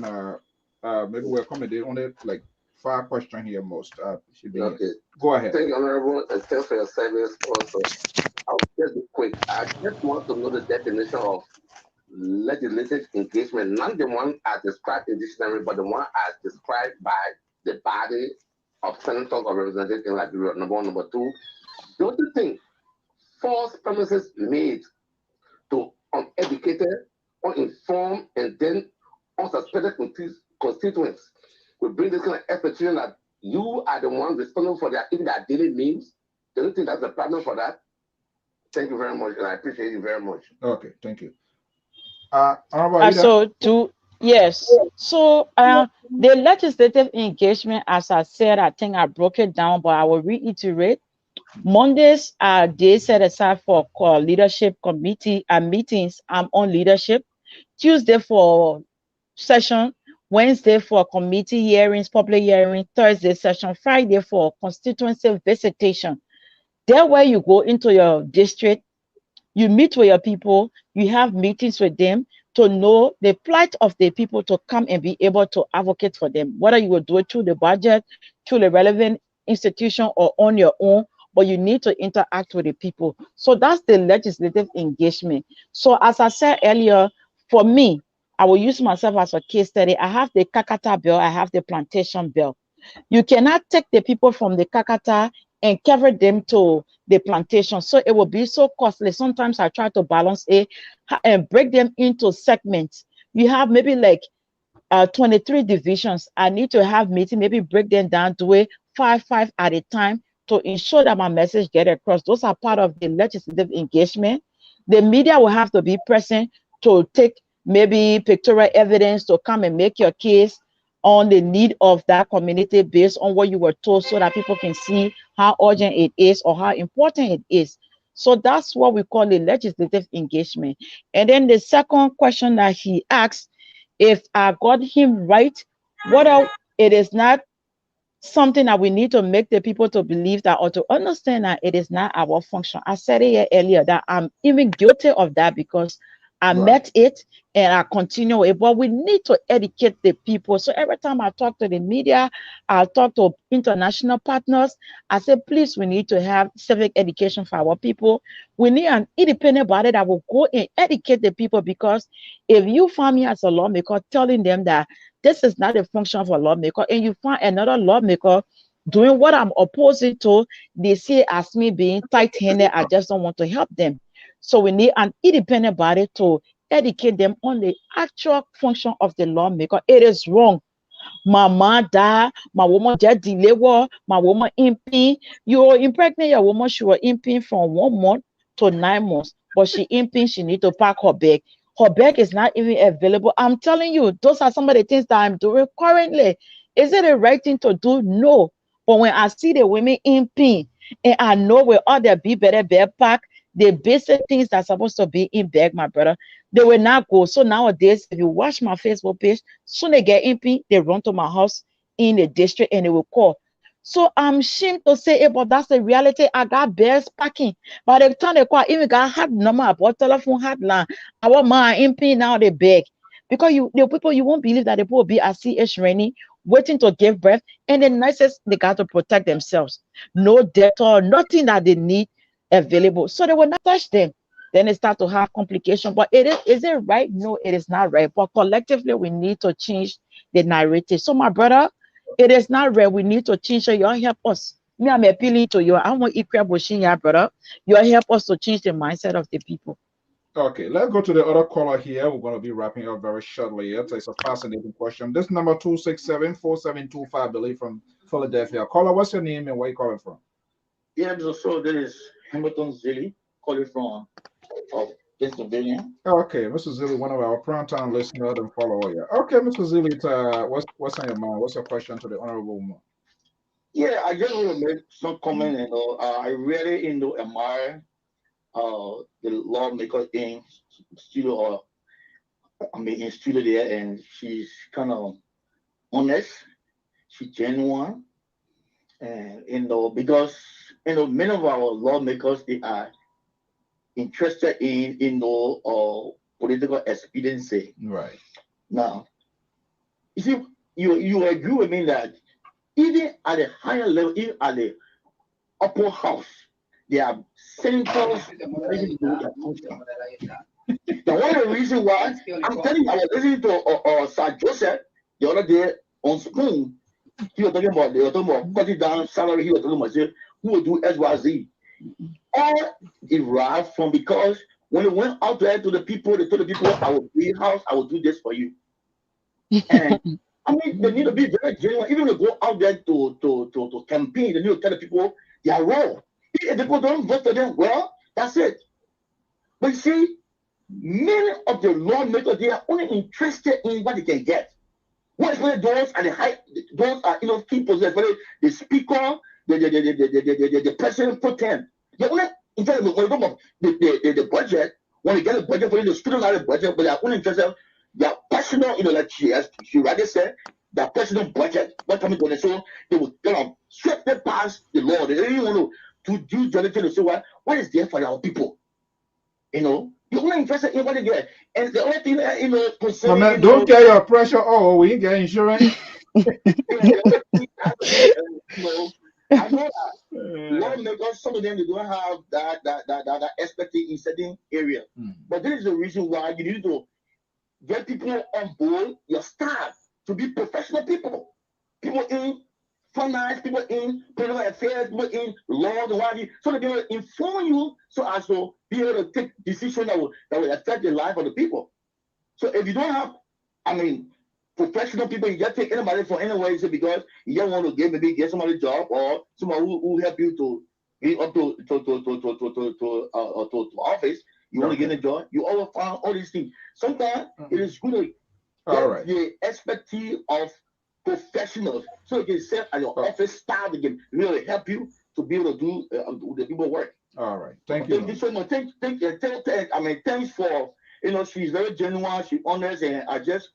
maybe we'll accommodate only like 5 questions here most. Should be Okay. Go ahead. Thank you, Honorable, and thanks for your service also. I'll just be quick. I just want to know the definition of legislative engagement, not the one as described in dictionary, but the one as described by the body of senators or representatives in Liberia. Number one. Number two, don't you think false promises made to uneducated, uninformed, and then unsuspected constituents will bring this kind of expectation that you are the one responsible for their daily meals? Do you think that's a problem for that? Thank you very much, and I appreciate you very much. Okay, thank you. Yes. So the legislative engagement, as I said, I think I broke it down, but I will reiterate. Mondays are days set aside for leadership committee meetings. I'm on leadership. Tuesday for session. Wednesday for committee hearings, public hearing. Thursday session. Friday for constituency visitation. There where you go into your district, you meet with your people, you have meetings with them to know the plight of the people, to come and be able to advocate for them, whether you will do it through the budget, through the relevant institution, or on your own, but you need to interact with the people. So that's the legislative engagement. So as I said earlier, for me, I will use myself as a case study. I have the Kakata bill, I have the plantation bill. You cannot take the people from the Kakata and carry them to the plantation. So it will be so costly. Sometimes I try to balance it and break them into segments. You have maybe like 23 divisions. I need to have meeting, maybe break them down to 5 at a time to ensure that my message get across. Those are part of the legislative engagement. The media will have to be present to take maybe pictorial evidence to come and make your case on the need of that community based on what you were told, so that people can see how urgent it is or how important it is. So that's what we call a legislative engagement. And then the second question that he asked, if I got him right, it is not something that we need to make the people to believe that or to understand that it is not our function. I said it here earlier that I'm even guilty of that because I met it and I continue it, but we need to educate the people. So every time I talk to the media, I talk to international partners, I say, please, we need to have civic education for our people. We need an independent body that will go and educate the people, because if you find me as a lawmaker telling them that this is not a function of a lawmaker, and you find another lawmaker doing what I'm opposing to, they see it as me being tight-handed. I just don't want to help them. So we need an independent body to educate them on the actual function of the lawmaker. It is wrong. My man died, my woman just delayed, my woman imping. You impregnate your woman, she was imping from 1 month to 9 months, but she imping, she need to pack her bag. Her bag is not even available. I'm telling you, those are some of the things that I'm doing currently. Is it the right thing to do? No. But when I see the women imping, and I know where all their be better bag pack, the basic things that's supposed to be in bag, my brother, they will not go. So nowadays, if you watch my Facebook page, soon they get imping, they run to my house in the district and they will call. So I'm ashamed to say it, but that's the reality. I got bears packing. By the time they call, even got hard number about telephone hotline. Our man imping now they beg. Because the people, you won't believe that the people will be at CH Rainy waiting to give birth, and the nurses, they got to protect themselves. No Dettol, nothing that they need available. So they will not touch them. Then they start to have complications. But is it right? No, it is not right. But collectively, we need to change the narrative. So my brother, it is not right. We need to change it. You all help us. Me, I'm appealing to you. I want equal bushing, yeah, brother. You all help us to change the mindset of the people. Okay, let's go to the other caller here. We're going to be wrapping up very shortly. It's a fascinating question. This number 267-4725, I believe, from Philadelphia. Caller, what's your name and where you calling from? Yeah, so there is Hamilton Zilli calling from Pennsylvania. Okay, Mr. Zilli, one of our primetime listeners and follower. Yeah. Okay, Mr. Zilli, what's on your mind? What's your question to the honorable woman? Yeah, I just want to make some comment. I really admire the lawmaker in studio, or in studio there, and she's kind of honest. She's genuine, and because many of our lawmakers, they are interested in political expediency. Right. Now, you see, you agree with me that even at the higher level, even at the upper house, there are senators. Now, one of the reasons why I'm telling you, I was listening to Sir Joseph the other day on Spoon. He was talking about cutting down salary. He was talking about who will do XYZ. All derived from, because when they went out there to the people, they told the people, I will build a house, I will do this for you. And I mean, they need to be very genuine. Even when they go out there to campaign, they need to tell the people they are wrong. If the people don't vote for them, well, that's it. But you see, many of the lawmakers, they are only interested in what they can get. What is those are those are key positions, whether the speaker, the president pro tem. They're only interested when you talk about the budget. When you get a budget for you, the student not a budget, but they're only interested. Their personal, like she rather said, their personal budget, what coming to the show, they will sweep them past the law. They don't even want to do anything to say what is there for our people. You're only interested in what they get. And the only thing concerning, don't get your pressure. Oh, we get insurance. I know that lawmakers, some of them, they don't have that expertise in certain areas. But this is the reason why you need to get people on board, your staff, to be professional people. People in finance, people in political affairs, people in law, so that they will inform you so as to be able to take decisions that will affect the life of the people. So if you don't have, professional people. You just take anybody from anywhere, you say, because you just want to get somebody a job, or someone who help you to get up to office. You want to get a job. You always find all these things. Sometimes it is good to get the expertise of professionals, so you can set at your office staff. They can really help you to be able to do the people work. All right, thank you. Thank you so much. Thanks for, she's very genuine, she's honest, and I just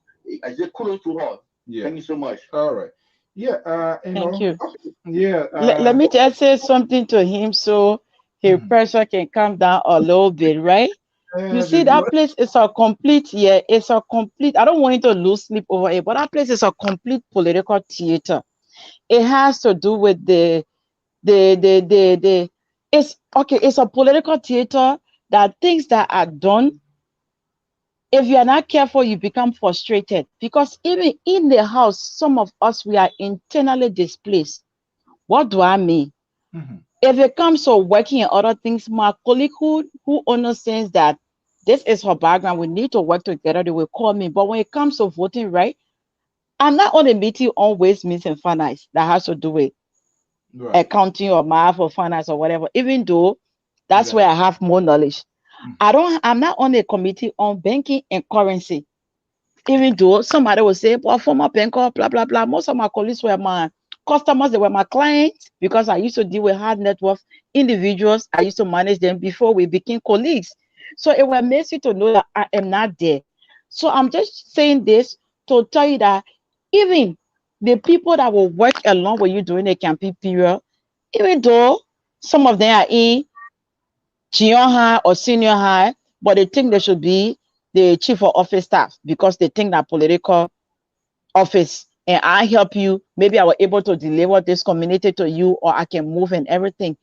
kudos to her. Yeah. Thank you so much. All right. Yeah. Thank you. Yeah. Let me just say something to him so his pressure can come down a little bit, right? You see, that place is a complete, it's a complete, I don't want him to lose sleep over it, but that place is a complete political theater. It has to do with it's okay, it's a political theater, that things that are done, if you are not careful, you become frustrated, because even in the house, some of us, we are internally displaced. What do I mean? If it comes to working and other things, my colleague who understands that this is her background, we need to work together, they will call me. But when it comes to voting, right, I'm not on a meeting on ways, means, and finance that has to do with accounting or math or finance or whatever, even though that's where I have more knowledge. I'm not on a committee on banking and currency, even though somebody will say, well, former banker, blah, blah, blah. Most of my colleagues were my customers, they were my clients, because I used to deal with hard net worth individuals. I used to manage them before we became colleagues. So it was amazing to know that I am not there. So I'm just saying this to tell you that even the people that will work along with you during the campaign period, even though some of them are in junior high or senior high, but they think they should be the chief of office staff because they think that political office, and I help you, maybe I was able to deliver this community to you, or I can move and everything.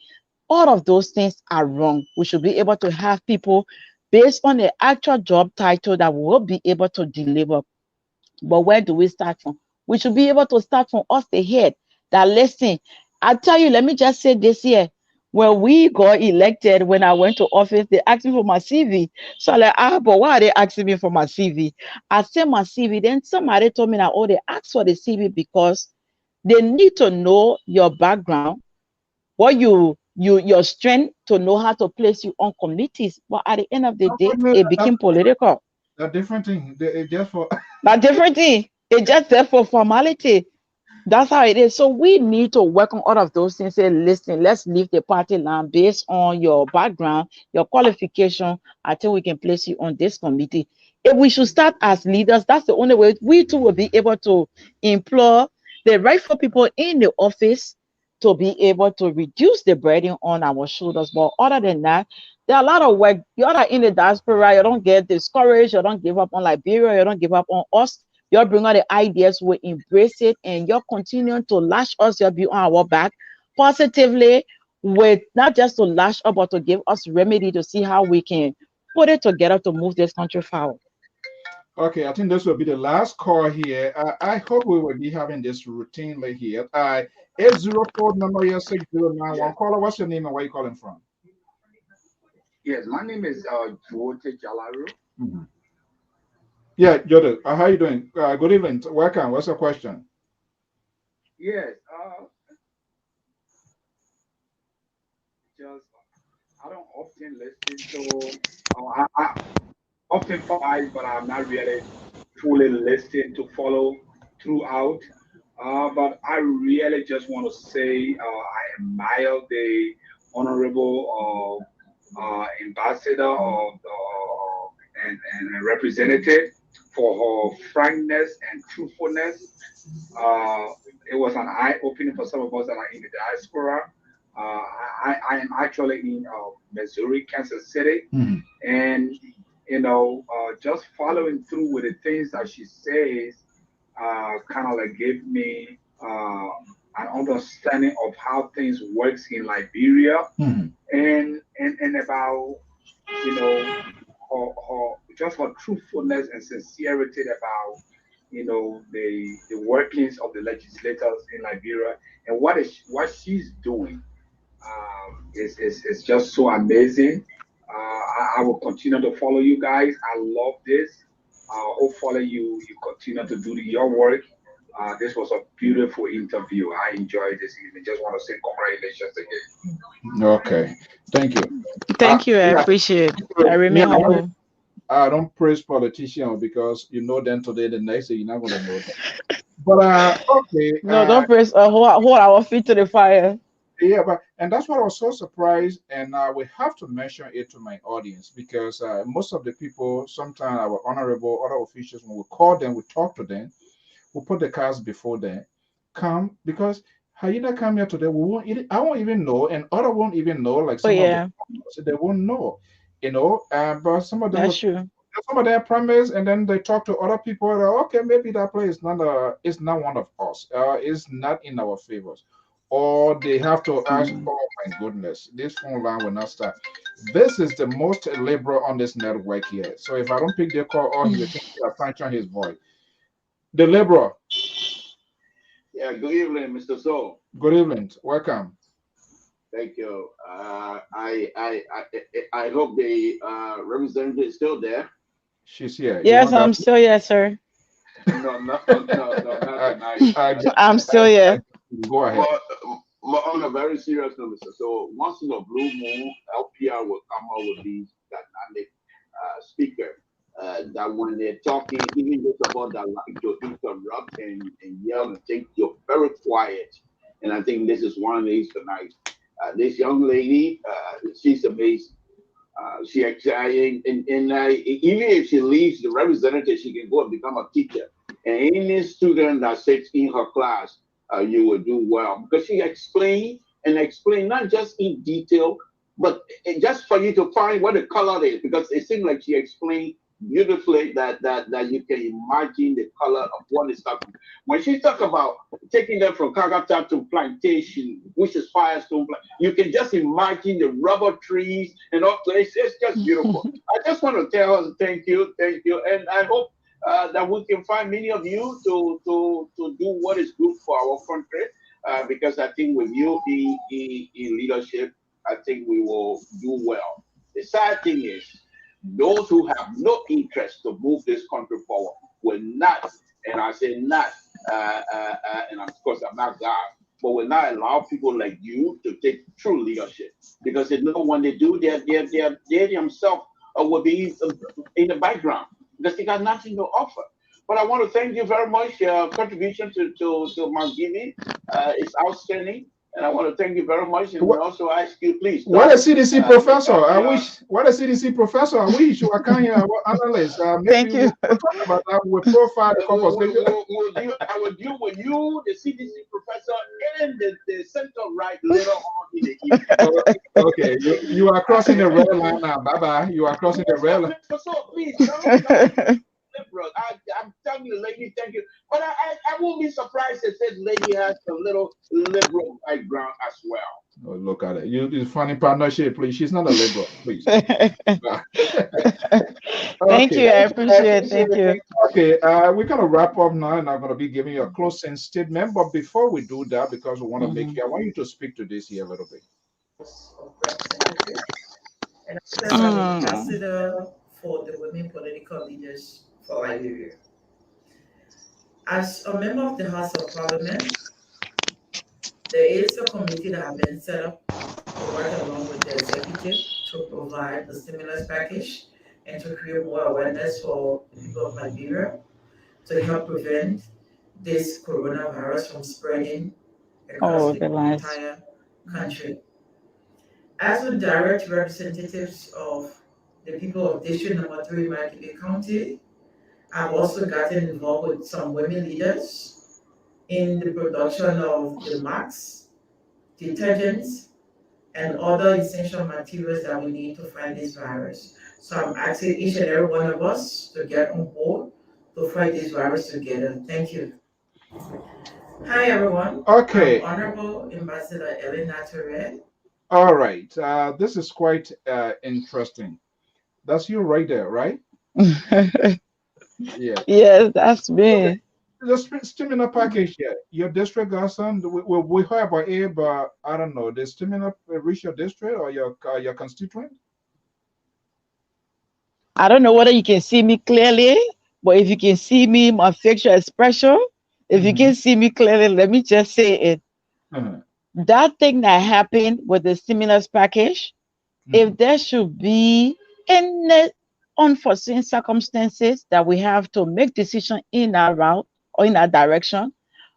All of those things are wrong. We should be able to have people based on the actual job title that will be able to deliver. But where do we start from? We should be able to start from us, the head, that listen. I tell you, let me just say this here. When we got elected, when I went to office, they asked me for my CV. So I'm like, but why are they asking me for my CV? I sent my CV. Then somebody told me that, oh, they asked for the CV because they need to know your background, what your strength, to know how to place you on committees. But at the end of the day, it became political. A different thing. It's just for a different thing. It's just there for formality. That's how it is. So we need to work on all of those things. Say, listen, let's leave the party line based on your background, your qualification. I think we can place you on this committee. If we should start as leaders, that's the only way we too will be able to employ the rightful people in the office to be able to reduce the burden on our shoulders. But other than that, there are a lot of work. You are in the diaspora, you don't get discouraged, you don't give up on Liberia, you don't give up on us. You're bringing out the ideas, we embrace it, and you're continuing to lash us, you'll be on our back positively, with not just to lash up, but to give us remedy to see how we can put it together to move this country forward. Okay, I think this will be the last call here. I hope we will be having this routinely here. 804 number here 6091. Caller, what's your name and where you calling from? Yes, my name is Jote Jalaru. Yeah, Jote, how are you doing? Good evening. Welcome. What's your question? Yes, I don't often listen to. I often follow, but I'm not really fully listening to follow throughout. But I really just want to say I admire the honorable ambassador and representative for her frankness and truthfulness. It was an eye opening for some of us that are in the diaspora. I am actually in Missouri, Kansas City, and just following through with the things that she says kind of like gave me an understanding of how things works in Liberia, and about her truthfulness and sincerity about the workings of the legislators in Liberia, and what she's doing is just so amazing. I will continue to follow you guys. I love this. Hopefully you continue to do your work. This was a beautiful interview. I enjoyed this evening. Just want to say congratulations again. Okay, thank you. Thank you. I Yeah, appreciate. I me, remain humble. I don't praise politicians because you know them today, the next day you're not going to know them. But okay, No, don't press. Hold our feet to the fire. yeah, but and that's what I was so surprised, and we have to mention it to my audience because most of the people, sometimes our honorable other officials, when we call them, we talk to them, we put the cards before them, come because Haida come here today, we won't. I won't even know, and other won't even know. Like Oh some of the, yeah, so they won't know, you know. But some of them that's will. true. Some of them promise, and then they talk to other people. Okay, maybe that place is not it's not one of us. It's not in our favors, or they have to ask. Oh my goodness, this phone line will not start. This is the most liberal on this network here. So if I don't pick the call, or he will think I can't turn his voice. The liberal. Yeah, good evening, Mr. Soul. Good evening. Welcome. Thank you. I hope the representative is still there. She's here. You Yes, want that? I'm still here, sir. No, not tonight. I'm still here. Go ahead. But on a very serious note, Mr. So once in a blue moon, LPR will come out with these dynamic speaker that when they're talking, even just about that, like to interrupt and yell and think you're very quiet. And I think this is one of these tonight. This young lady, she's amazing. She actually, even if she leaves the representative, she can go and become a teacher. And any student that sits in her class, you will do well because she explained and explained not just in detail, but just for you to find what the color is. Because it seemed like she explained beautifully that you can imagine the color of what is happening. When she talk about taking them from Kagata to plantation, which is Firestone, you can just imagine the rubber trees and all. It's just beautiful. I just want to tell her thank you, and I hope that we can find many of you to do what is good for our country. Because I think with you in leadership, I think we will do well. The sad thing is, those who have no interest to move this country forward will not, and I say not, and of course I'm not God, but will not allow people like you to take true leadership because they know when they do, they themselves will be in the background because they got nothing to offer. But I want to thank you very much. Your contribution to Margibi is outstanding. And I want to thank you very much. And we also ask you, please. What a CDC professor. I wish. What a CDC professor. I wish you were kind here, our analyst. Maybe Thank you. We'll talk about that. We'll profile the corpus. I will deal with you, the CDC professor, and the center right later on in the evening. Okay, you are crossing the red line now. Bye bye. You are crossing the red line. So please, don't liberal. I'm telling you, lady, thank you. But I won't be surprised if this lady has a little liberal background as well. Oh, look at it. You funny partnership, please. She's not a liberal, please. Thank you. I appreciate it. Thank you. Okay, we're gonna wrap up now, and I'm gonna be giving you a closing statement. But before we do that, because we want to make you, I want you to speak to this here a little bit. And I'm ambassador for the women political leaders for Liberia. As a member of the House of Parliament, there is a committee that has been set up to work along with the executive to provide the stimulus package and to create more awareness for the people of Liberia to help prevent this coronavirus from spreading across the entire country. As the direct representatives of the people of District Number 3, Margibi County, I've also gotten involved with some women leaders in the production of the masks, detergents, and other essential materials that we need to fight this virus. So I'm asking each and every one of us to get on board to fight this virus together. Thank you. Hi, everyone. Okay. I'm Honorable Ambassador Attoh Wreh. All right. This is quite interesting. That's you right there, right? Yeah. Yes, that's me. The stimulus package here. Your district got some. We heard about it, but I don't know. The stimulus reach your district or your constituent? I don't know whether you can see me clearly. But if you can see me, my facial expression, if you can see me clearly, let me just say it. That thing that happened with the stimulus package, if there should be any unforeseen circumstances that we have to make decision in that route or in that direction,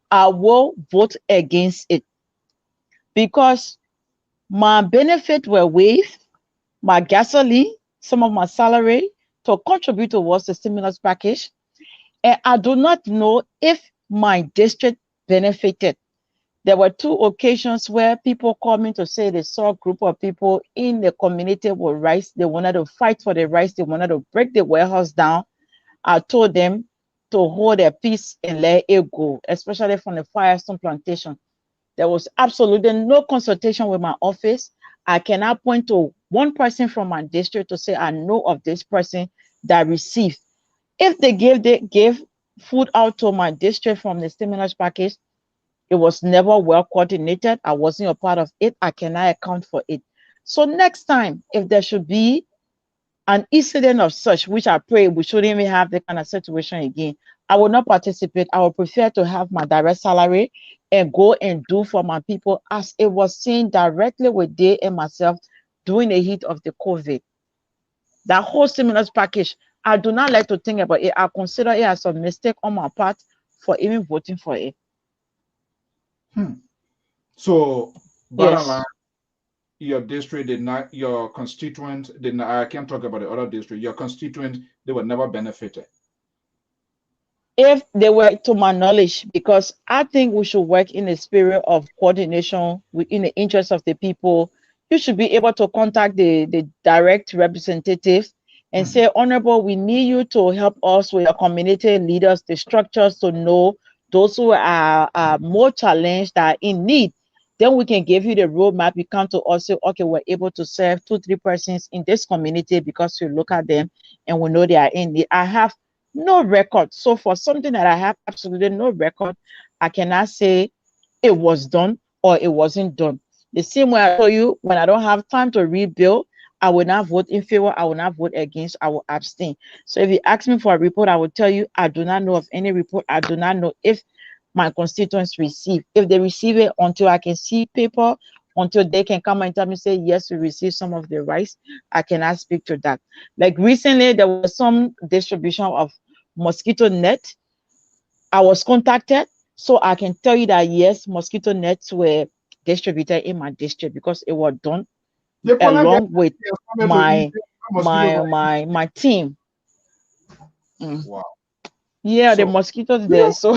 I will vote against it because my benefit were waived, my gasoline, some of my salary to contribute towards the stimulus package. And I do not know if my district benefited. There were 2 occasions where people called me to say they saw a group of people in the community with rice. They wanted to fight for the rice. They wanted to break the warehouse down. I told them to hold their peace and let it go, especially from the Firestone plantation. There was absolutely no consultation with my office. I cannot point to one person from my district to say I know of this person that received. If they gave food out to my district from the stimulus package, it was never well coordinated. I wasn't a part of it. I cannot account for it. So next time, if there should be an incident of such, which I pray we shouldn't even have the kind of situation again, I will not participate. I would prefer to have my direct salary and go and do for my people as it was seen directly with they and myself during the heat of the COVID. That whole stimulus package, I do not like to think about it. I consider it as a mistake on my part for even voting for it. So, bottom Yes. line, your district did not, your constituent did not, I can't talk about the other district, your constituent, they were never benefited. If they were, to my knowledge, because I think we should work in a spirit of coordination in the interest of the people. You should be able to contact the direct representatives and say, Honorable, we need you to help us with our community leaders, the structures, to know those who are more challenged, that are in need. Then we can give you the roadmap. You come to us, say, okay, we're able to serve 2-3 persons in this community because we look at them and we know they are in need. I have no record. So for something that I have absolutely no record, I cannot say it was done or it wasn't done. The same way I told you, when I don't have time to read bill, I will not vote in favor, I will not vote against, I will abstain. So if you ask me for a report, I will tell you I do not know of any report. I do not know if my constituents receive. If they receive it, until I can see paper, until they can come and tell me, say, yes, we received some of the rice, I cannot speak to that. Like recently, there was some distribution of mosquito net. I was contacted, so I can tell you that yes, mosquito nets were distributed in my district because it was done along with my team. Wow. Yeah, the mosquitoes there, so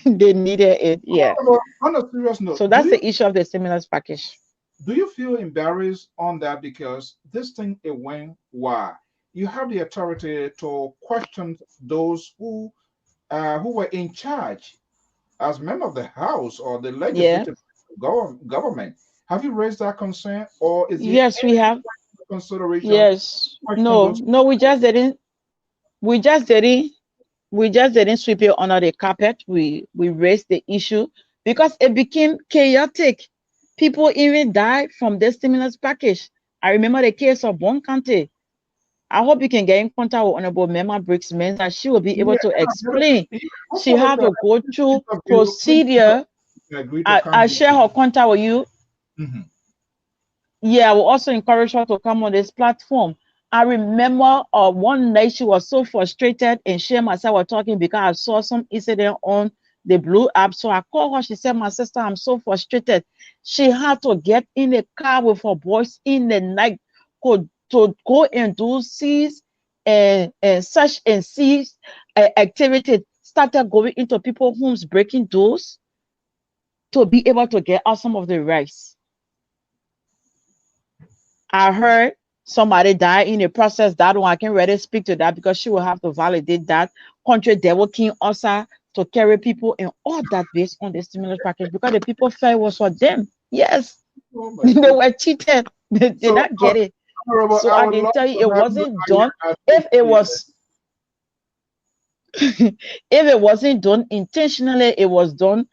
they needed it. Yeah. On a serious note, so that's the issue of the stimulus package. Do you feel embarrassed on that because this thing it went why? You have the authority to question those who were in charge as member of the House or the legislative government. Have you raised that concern, or is it yes we have consideration? Yes. No, we just didn't sweep it under the carpet. We raised the issue because it became chaotic. People even died from the stimulus package. I remember the case of one county. I hope you can get in contact with Honorable Mema Briggs Menz, that she will be able to explain. She had to go through procedure. I share her contact with you. Yeah, I will also encourage her to come on this platform. I remember one night she was so frustrated, and she and myself were talking because I saw some incident on the Blue app. So I called her. She said, my sister, I'm so frustrated. She had to get in the car with her boys in the night to go and do seize and search and seize activity. Started going into people's homes, breaking doors to be able to get out some of the rice. I heard somebody died in the process. That one, I can't really speak to that because she will have to validate that. Country Devil King also to carry people and all that based on the stimulus package because the people felt it was for them. Yes, they were cheated. They did not get it. So I can tell you it wasn't done. If it was, if it wasn't done intentionally, it was done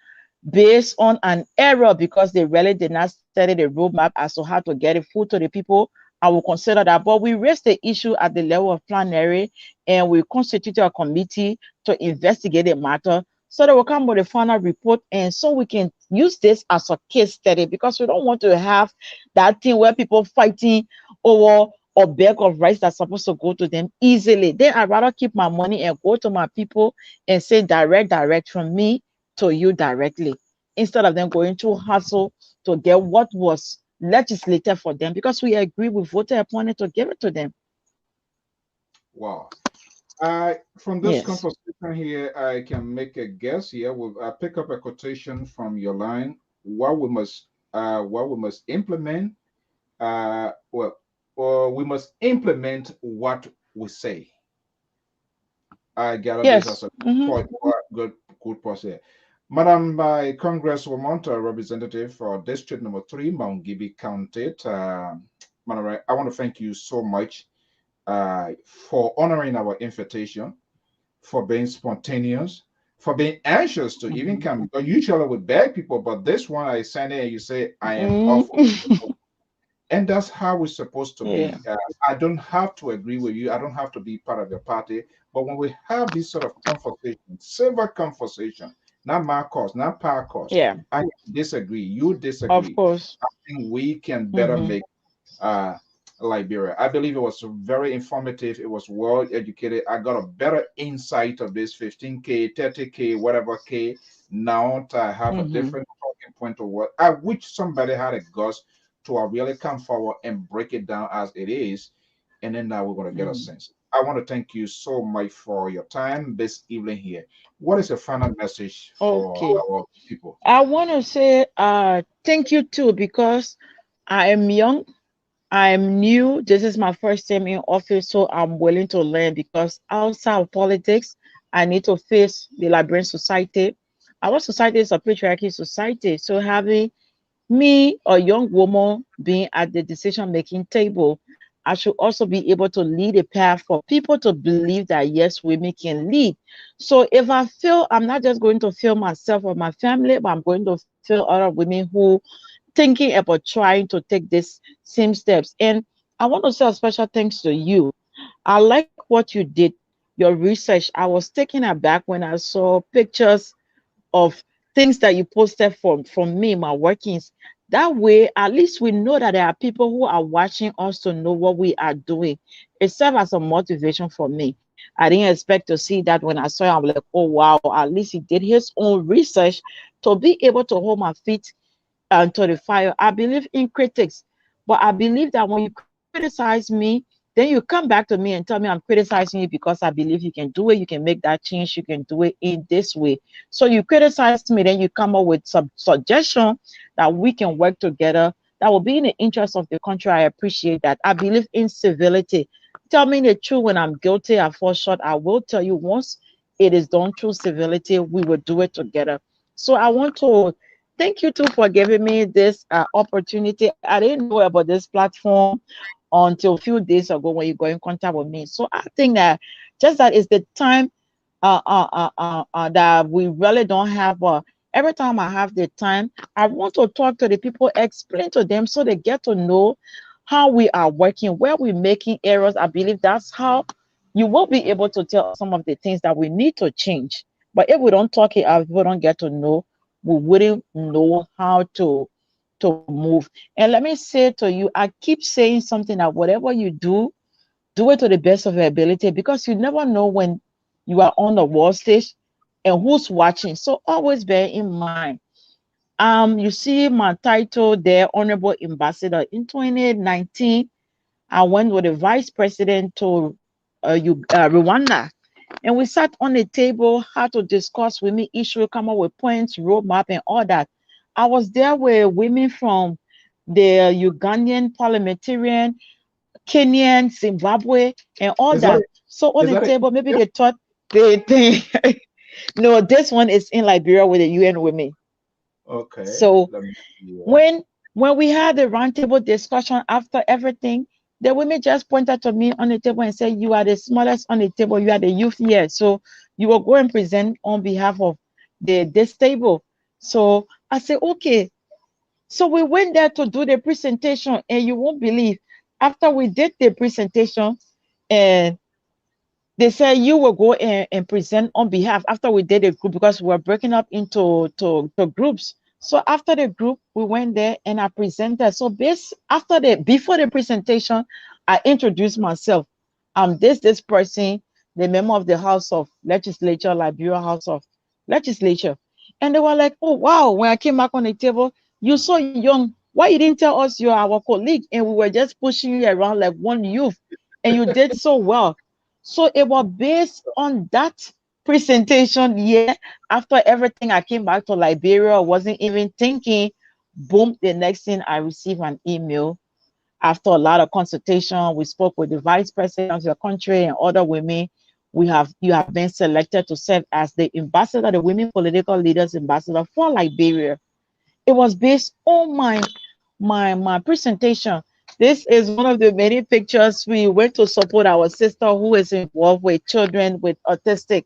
based on an error because they really did not study the roadmap as to how to get it food to the people I will consider that. But we raised the issue at the level of plenary, and we constituted a committee to investigate the matter, so that we'll come with a final report, and so we can use this as a case study, because we don't want to have that thing where people fighting over a bag of rice that's supposed to go to them easily. Then I'd rather keep my money and go to my people and say direct from me to you directly, instead of them going to hustle to get what was legislated for them, because we agree, we voted upon it to give it to them. Wow. From this conversation here, I can make a guess here. I pick up a quotation from your line. What we must implement, or we must implement what we say. I gather this as a good point here. Madam Congresswoman, representative for District Number 3, Margibi County. Madam, I want to thank you so much for honoring our invitation, for being spontaneous, for being anxious to even come. Because usually we beg people, but this one I send it and you say, I am off. And that's how we're supposed to be. I don't have to agree with you. I don't have to be part of your party. But when we have this sort of conversation, civil conversation, not my cause, not power cause. I disagree. You disagree. Of course. I think we can better make Liberia. I believe it was very informative. It was well educated. I got a better insight of this 15K, 30K, whatever K. Now I have a different talking point of what I wish somebody had a guts to really come forward and break it down as it is. And then now we're going to get a sense. I want to thank you so much for your time this evening here. What is your final message for our people? I want to say thank you too, because I am young, I'm new. This is my first time in office, so I'm willing to learn, because outside of politics, I need to face the Liberian society. Our society is a patriarchy society, so having me, a young woman, being at the decision-making table, I should also be able to lead a path for people to believe that, yes, women can lead. So if I feel, I'm not just going to feel myself or my family, but I'm going to feel other women who thinking about trying to take these same steps. And I want to say a special thanks to you. I like what you did, your research. I was taken aback when I saw pictures of things that you posted from me, my workings. That way, at least we know that there are people who are watching us to know what we are doing. It served as a motivation for me. I didn't expect to see that. When I saw it, I'm like, oh, wow, at least he did his own research to be able to hold my feet to the fire. I believe in critics, but I believe that when you criticize me, then you come back to me and tell me I'm criticizing you because I believe you can do it, you can make that change, you can do it in this way. So you criticize me, then you come up with some suggestion that we can work together, that will be in the interest of the country. I appreciate that. I believe in civility. Tell me the truth. When I'm guilty, I fall short, I will tell you. Once it is done through civility, we will do it together. So I want to thank you too for giving me this opportunity. I didn't know about this platform until a few days ago when you got in contact with me. So I think that just that is the time that we really don't have. Every time I have the time, I want to talk to the people, explain to them so they get to know how we are working, where we're making errors. I believe that's how you will be able to tell some of the things that we need to change. But if we don't talk it out, if we don't get to know, we wouldn't know how to move. And let me say to you, I keep saying something, that whatever you do it to the best of your ability, because you never know when you are on the world stage and who's watching. So always bear in mind. You see my title there, Honorable Ambassador. In 2019, I went with the Vice President to Rwanda. And we sat on the table, had to discuss women issue, come up with points, roadmap, and all that. I was there with women from the Ugandan parliamentarian, Kenyan, Zimbabwe, and all that. So on the table, maybe they thought they no, this one is in Liberia with the UN women. Okay. So when we had the roundtable discussion after everything, the women just pointed to me on the table and said, you are the smallest on the table, you are the youth here, so you will go and present on behalf of this table. So I said, okay. So we went there to do the presentation, and you won't believe after we did the presentation, and they said you will go and present on behalf after we did a group because we were breaking up into to groups. So after the group, we went there and I presented. So before the presentation, I introduced myself. I'm this person, the member of the House of Legislature, Liberia House of Legislature. And they were like, oh wow, when I came back on the table, you're so young. Why you didn't tell us you're our colleague? And we were just pushing you around like one youth. And you did so well. So it was based on that presentation. Yeah, after everything, I came back to Liberia. I wasn't even thinking. Boom, the next thing I received an email. After a lot of consultation, we spoke with the vice president of the country and other women. You have been selected to serve as the ambassador, the women political leaders ambassador for Liberia. It was based on my presentation. This is one of the many pictures. We went to support our sister who is involved with children with autistic.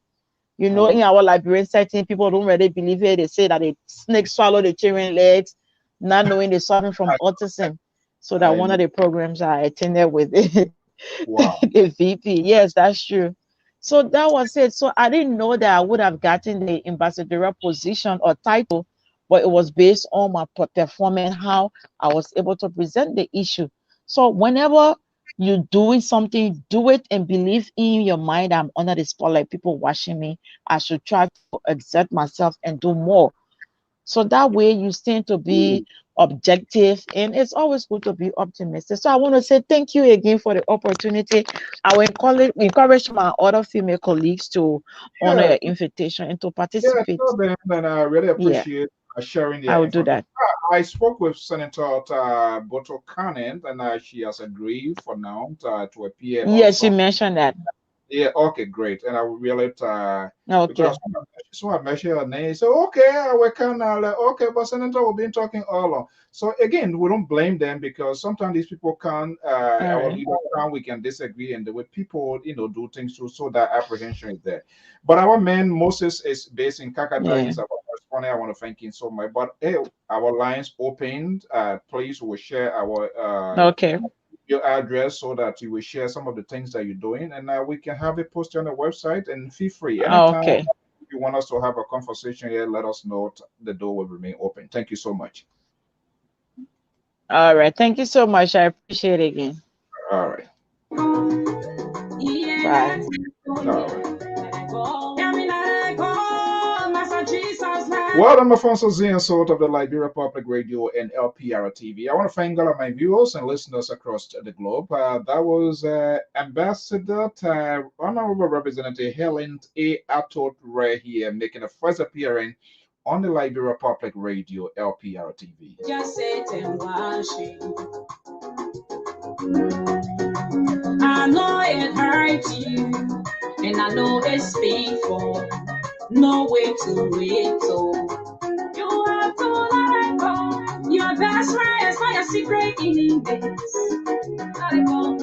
You know, in our Liberian setting, people don't really believe it. They say that a snake swallowed the children's legs, not knowing they're suffering from autism. So that one of the programs I attended with Wow. the VP. Yes, that's true. So that was it. So I didn't know that I would have gotten the ambassadorial position or title, but it was based on my performance, how I was able to present the issue. So whenever you're doing something, do it and believe in your mind. I'm under the spotlight, people watching me. I should try to exert myself and do more. So that way you tend to be objective, and it's always good to be optimistic. So I want to say thank you again for the opportunity. I will encourage my other female colleagues to honor your invitation and to participate. So then, and I really Yeah, appreciate sharing I the will do information. that. I spoke with Senator Boto Cannon, and she has agreed for now to appear Yes, you also. mentioned that. Yeah, okay, great. And I will really Okay. because so I mentioned her name. So okay, we can like, okay, but Senator we've been talking all along. So again, we don't blame them because sometimes these people can All our right. leaders can we can disagree and the way people do things too, so that apprehension is there. But our man Moses is based in Kakata. Yeah. He's our correspondent. I want to thank him so much. But hey, our lines opened. Please we'll share our Okay. your address so that you will share some of the things that you're doing, and we can have it posted on the website. And feel free anytime Okay. if you want us to have a conversation here, let us know. The door will remain open. Thank you so much. All right. Thank you so much. I appreciate it again. All right. Bye. All right. Well, I'm Alfonso Zian, sort of the Liberia Public Radio and LPR-TV. I want to thank all of my viewers and listeners across the globe. That was Ambassador Honorable Representative Helen A. Attoh Wreh here, making a first appearance on the Liberia Public Radio LPR-TV. Just sit and watch it. I know it hurts you, and I know it's painful. No way to wait, so you have to let go. Your best friend is not your secret in this. Let it go.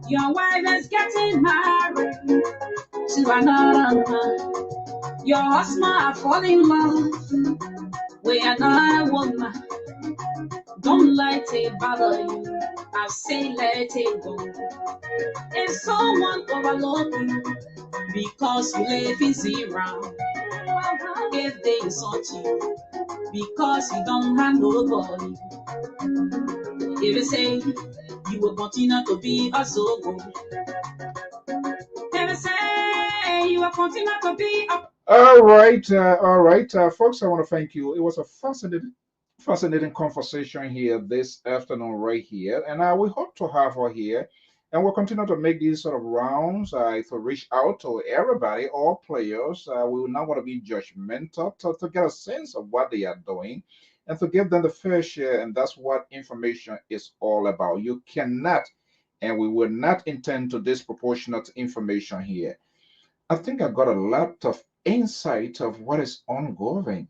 Your wife is getting married to another man. Your husband are falling in love with another woman. Don't let it bother you. I say let it go. If someone overlook you because you live in zero, if they insult you because you don't have nobody, if you say you will continue to be a zogo, if you say you will continue to be a All right, folks. I want to thank you. It was a fascinating conversation here this afternoon, right here, and we hope to have her here. And we'll continue to make these sort of rounds to reach out to everybody, all players. We will not want to be judgmental to get a sense of what they are doing and to give them the fair share. And that's what information is all about. You cannot, and we will not intend to disproportionate information here. I think I got a lot of insight of what is ongoing.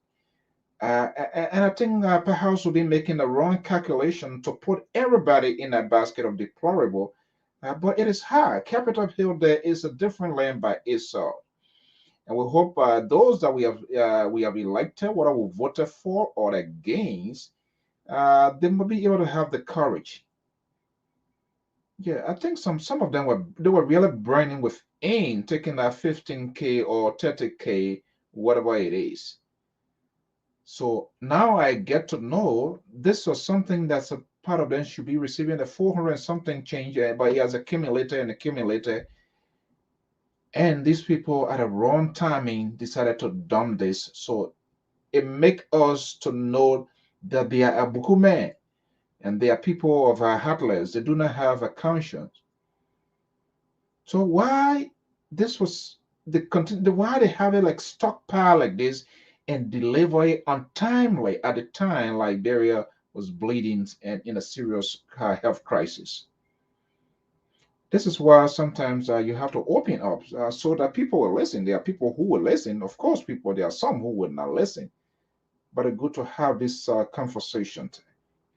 And I think perhaps we'll be making the wrong calculation to put everybody in a basket of deplorable. But it is hard. Capitol Hill, there is a different land by itself. And we hope those that we have elected, whether we voted for or against, they will be able to have the courage Yeah, I think some of them were really burning with aim, taking that 15K or 30K, whatever it is. So now I get to know this was something that's a part of them should be receiving the 400 something change, but he has accumulated and accumulated. And these people at a wrong timing decided to dump this. So it make us to know that they are a bukume and they are people of heartless. They do not have a conscience. So why this was why they have it like stockpile like this and deliver it untimely at the time Liberia was bleeding and in a serious health crisis. This is why sometimes you have to open up so that people will listen. There are people who will listen. Of course, there are some who will not listen. But it's good to have this conversation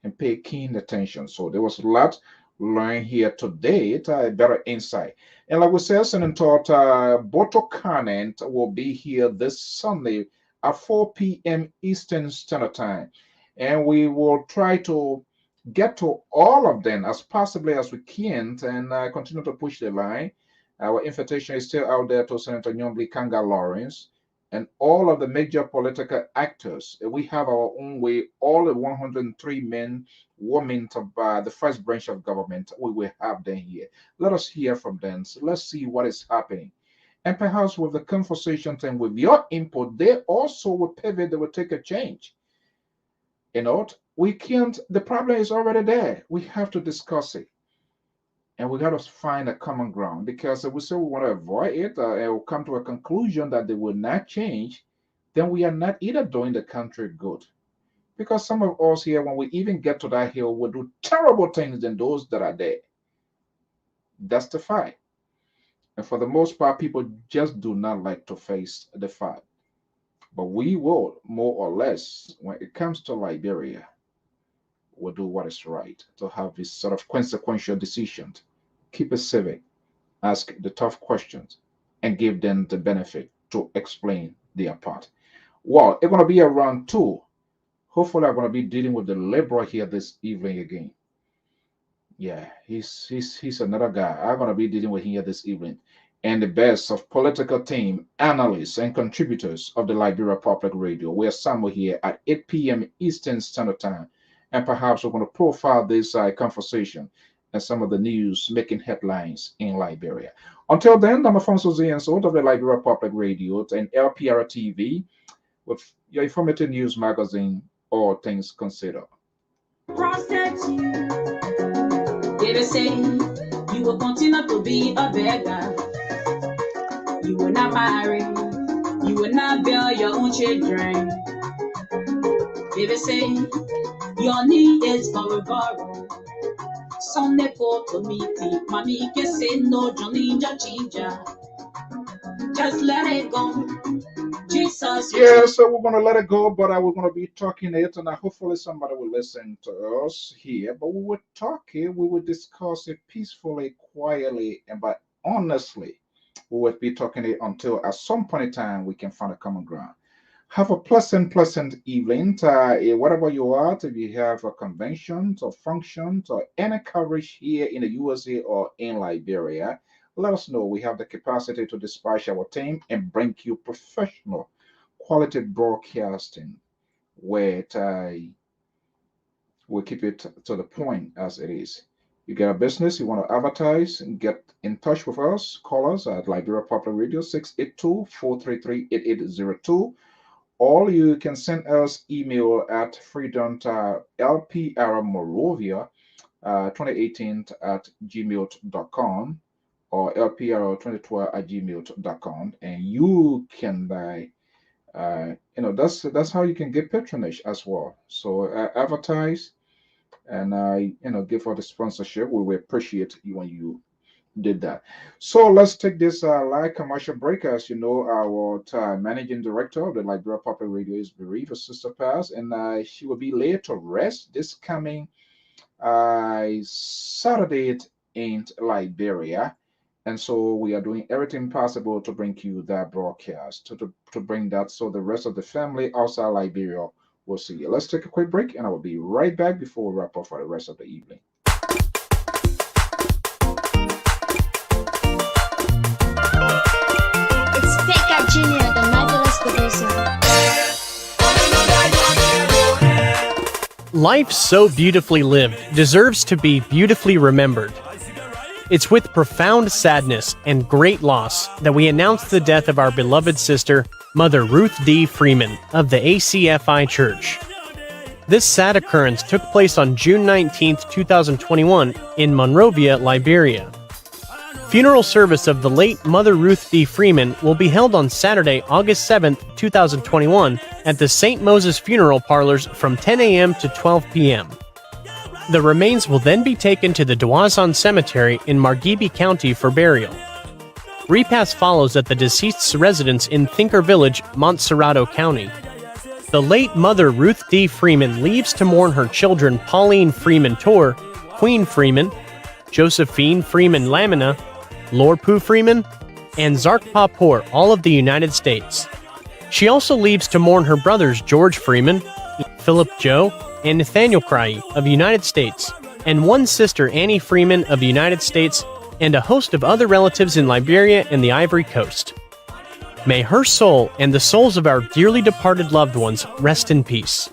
and pay keen attention. So there was a lot learned here today. It's a better insight. And like we said, Senator Boto Conant will be here this Sunday at 4 p.m. Eastern Standard Time. And we will try to get to all of them as possibly as we can and continue to push the line. Our invitation is still out there to Senator Nyongli Kanga Lawrence and all of the major political actors. We have our own way, all the 103 men, women of the first branch of government, we will have them here. Let us hear from them. So let's see what is happening. And perhaps with the conversation and with your input, they also will pivot, they will take a change. You know, we can't, the problem is already there. We have to discuss it. And we got to find a common ground because if we say we want to avoid it and we'll come to a conclusion that they will not change, then we are not either doing the country good. Because some of us here, when we even get to that hill, will do terrible things than those that are there. That's the fact. And for the most part, people just do not like to face the fact. But we will, more or less, when it comes to Liberia, will do what is right to have this sort of consequential decisions. Keep it civic, ask the tough questions, and give them the benefit to explain their part. Well, it's going to be around 2. Hopefully, I'm going to be dealing with the liberal here this evening again. Yeah, he's another guy. I'm going to be dealing with him here this evening. And the best of political team, analysts, and contributors of the Liberia Public Radio. We're somewhere here at 8 p.m. Eastern Standard Time. And perhaps we're going to profile this conversation and some of the news making headlines in Liberia. Until then, I'm Afonso Zienso of the Liberia Public Radio and LPR-TV with your informative news magazine, All Things Considered. Protect you. They say you will continue to be a beggar. You will not marry. You will not bear your own children. They say your need is for a borrow. Sunday go to meeting. Mommy can say no, Johnny Ginger. Just let it go. Jesus. Yeah, so we're going to let it go, but we're going to be talking it, and hopefully somebody will listen to us here. But we will talk it, we will discuss it peacefully, quietly, and but honestly, we will be talking it until at some point in time we can find a common ground. Have a pleasant evening. Whatever you are, if you have a convention or functions or any coverage here in the USA or in Liberia, let us know. We have the capacity to dispatch our team and bring you professional quality broadcasting where we'll keep it to the point as it is. You get a business, you want to advertise, and get in touch with us, call us at Liberia Public Radio 682-433-8802. Or you can send us email at freedom.lpr2018 at gmail.com or lpr2012 at gmail.com, and you can that's how you can get patronage as well. So advertise and give for the sponsorship. We will appreciate you when you did that. So let's take this live commercial break. As you know, our managing director of the Liberia Public Radio is bereaved, her sister passed, and she will be laid to rest this coming Saturday in Liberia. And so we are doing everything possible to bring you that broadcast, to bring that so the rest of the family outside Liberia will see you. Let's take a quick break, and I will be right back before we wrap up for the rest of the evening. Life so beautifully lived deserves to be beautifully remembered. It's with profound sadness and great loss that we announce the death of our beloved sister, Mother Ruth D. Freeman of the ACFI Church. This sad occurrence took place on June 19, 2021 in Monrovia, Liberia. Funeral service of the late Mother Ruth D. Freeman will be held on Saturday, August 7, 2021 at the St. Moses Funeral Parlors from 10 a.m. to 12 p.m. The remains will then be taken to the Dawazon Cemetery in Margibi County for burial. Repast follows at the deceased's residence in Thinker Village, Montserrado County. The late Mother Ruth D. Freeman leaves to mourn her children Pauline Freeman Torr, Queen Freeman, Josephine Freeman Lamina, Lorpu Freeman, and Zarkpa Poor, all of the United States. She also leaves to mourn her brothers George Freeman, Philip Joe, and Nathaniel Cry of the United States, and one sister Annie Freeman of the United States, and a host of other relatives in Liberia and the Ivory Coast. May her soul and the souls of our dearly departed loved ones rest in peace.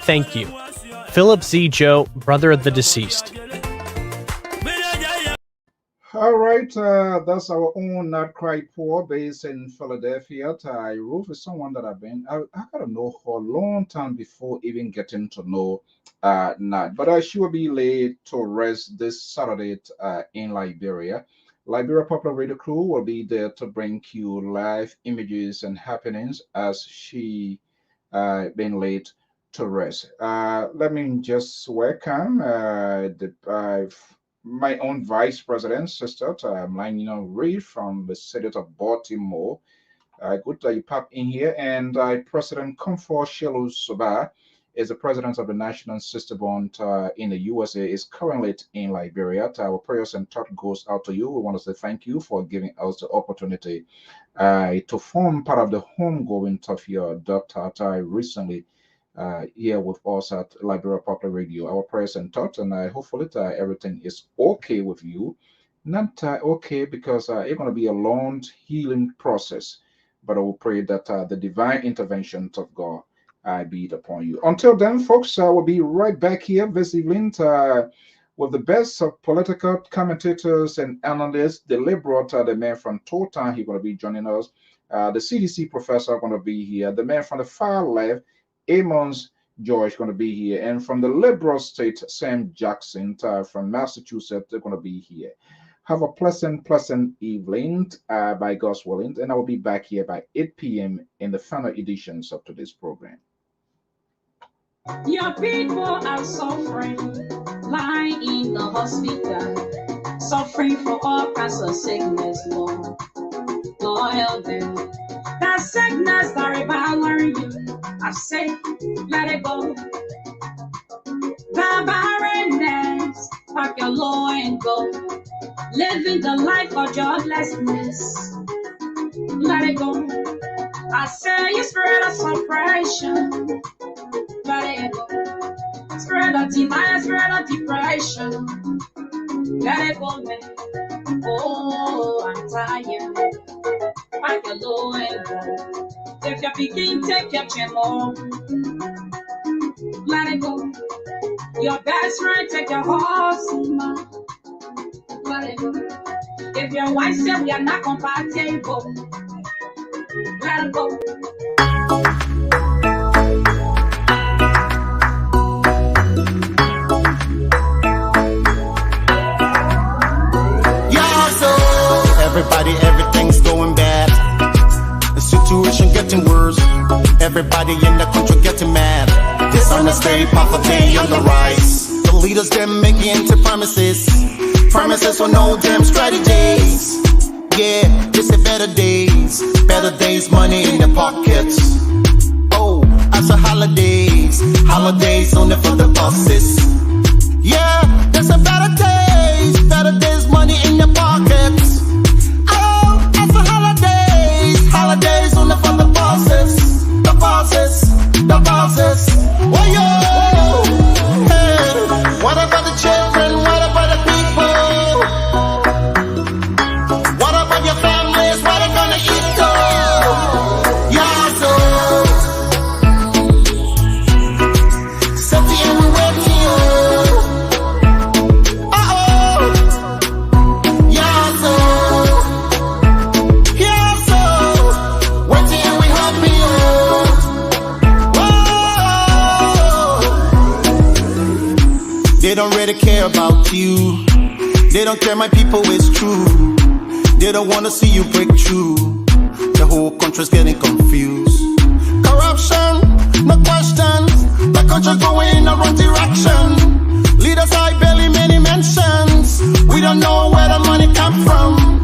Thank you. Philip Z. Joe, brother of the deceased. All right, that's our own Not Cry Poor based in Philadelphia. Ruth is someone that I got to know for a long time before even getting to know Nat. But she will be laid to rest this Saturday in Liberia. Liberia Popular Radio Crew will be there to bring you live images and happenings as she been laid to rest. Let me just welcome my own Vice President, Sister Attoh Wreh from the city of Baltimore. Good that you pop in here. And President Comfort Shelu Soba is the president of the National Sister Bond in the USA, is currently in Liberia. Our prayers and thought goes out to you. We want to say thank you for giving us the opportunity to form part of the homegoing of your daughter recently here with us at Liberia Popular Radio. Our prayers and thoughts, and hopefully everything is okay with you. Not okay because it's going to be a long healing process, but I will pray that the divine intervention of God be it upon you. Until then, folks, we'll be right back here this evening with the best of political commentators and analysts. The liberal, the man from Totan, he's going to be joining us. The CDC professor going to be here. The man from the far left, Amos George, going to be here. And from the liberal state, Sam Jackson from Massachusetts, they're going to be here. Have a pleasant evening by God's willing. And I will be back here by 8 p.m. in the final editions of today's program. Your people are suffering, lying in the hospital, suffering from all kinds of sickness, Lord. Lord, help them. That sickness that reviving you, I say, let it go. The barrenness, pack your load and go. Living the life of joblessness, let it go. I say, you spirit of suppression, let it go. Spirit of denial, spirit of depression, let it go, man. Oh, I'm tired. Pack your load and go. If you begin, take your chin more. Let it go. Your best friend, take your horse, man. Let it go. If your wife said we are not compatible, let it go. Everybody, everything's going bad. The situation getting worse. Everybody in the country getting mad. Dishonesty, poverty on the rise. The leaders them making empty promises. Promises with no damn strategies. Yeah, this is better days, money in the pockets. Oh, after holidays only for the bosses. Yeah, there's a better days, money in your pockets. Oh, after holidays only for the bosses. Oh yo, hey, what about the children? What about the people? What about your families? What are gonna eat though? Yeah, so safety everywhere. They don't really care about you. They don't care, my people, it's true. They don't want to see you break through. The whole country's getting confused. Corruption, no questions. The country's going in the wrong direction. Leaders, I barely many mentions. We don't know where the money come from.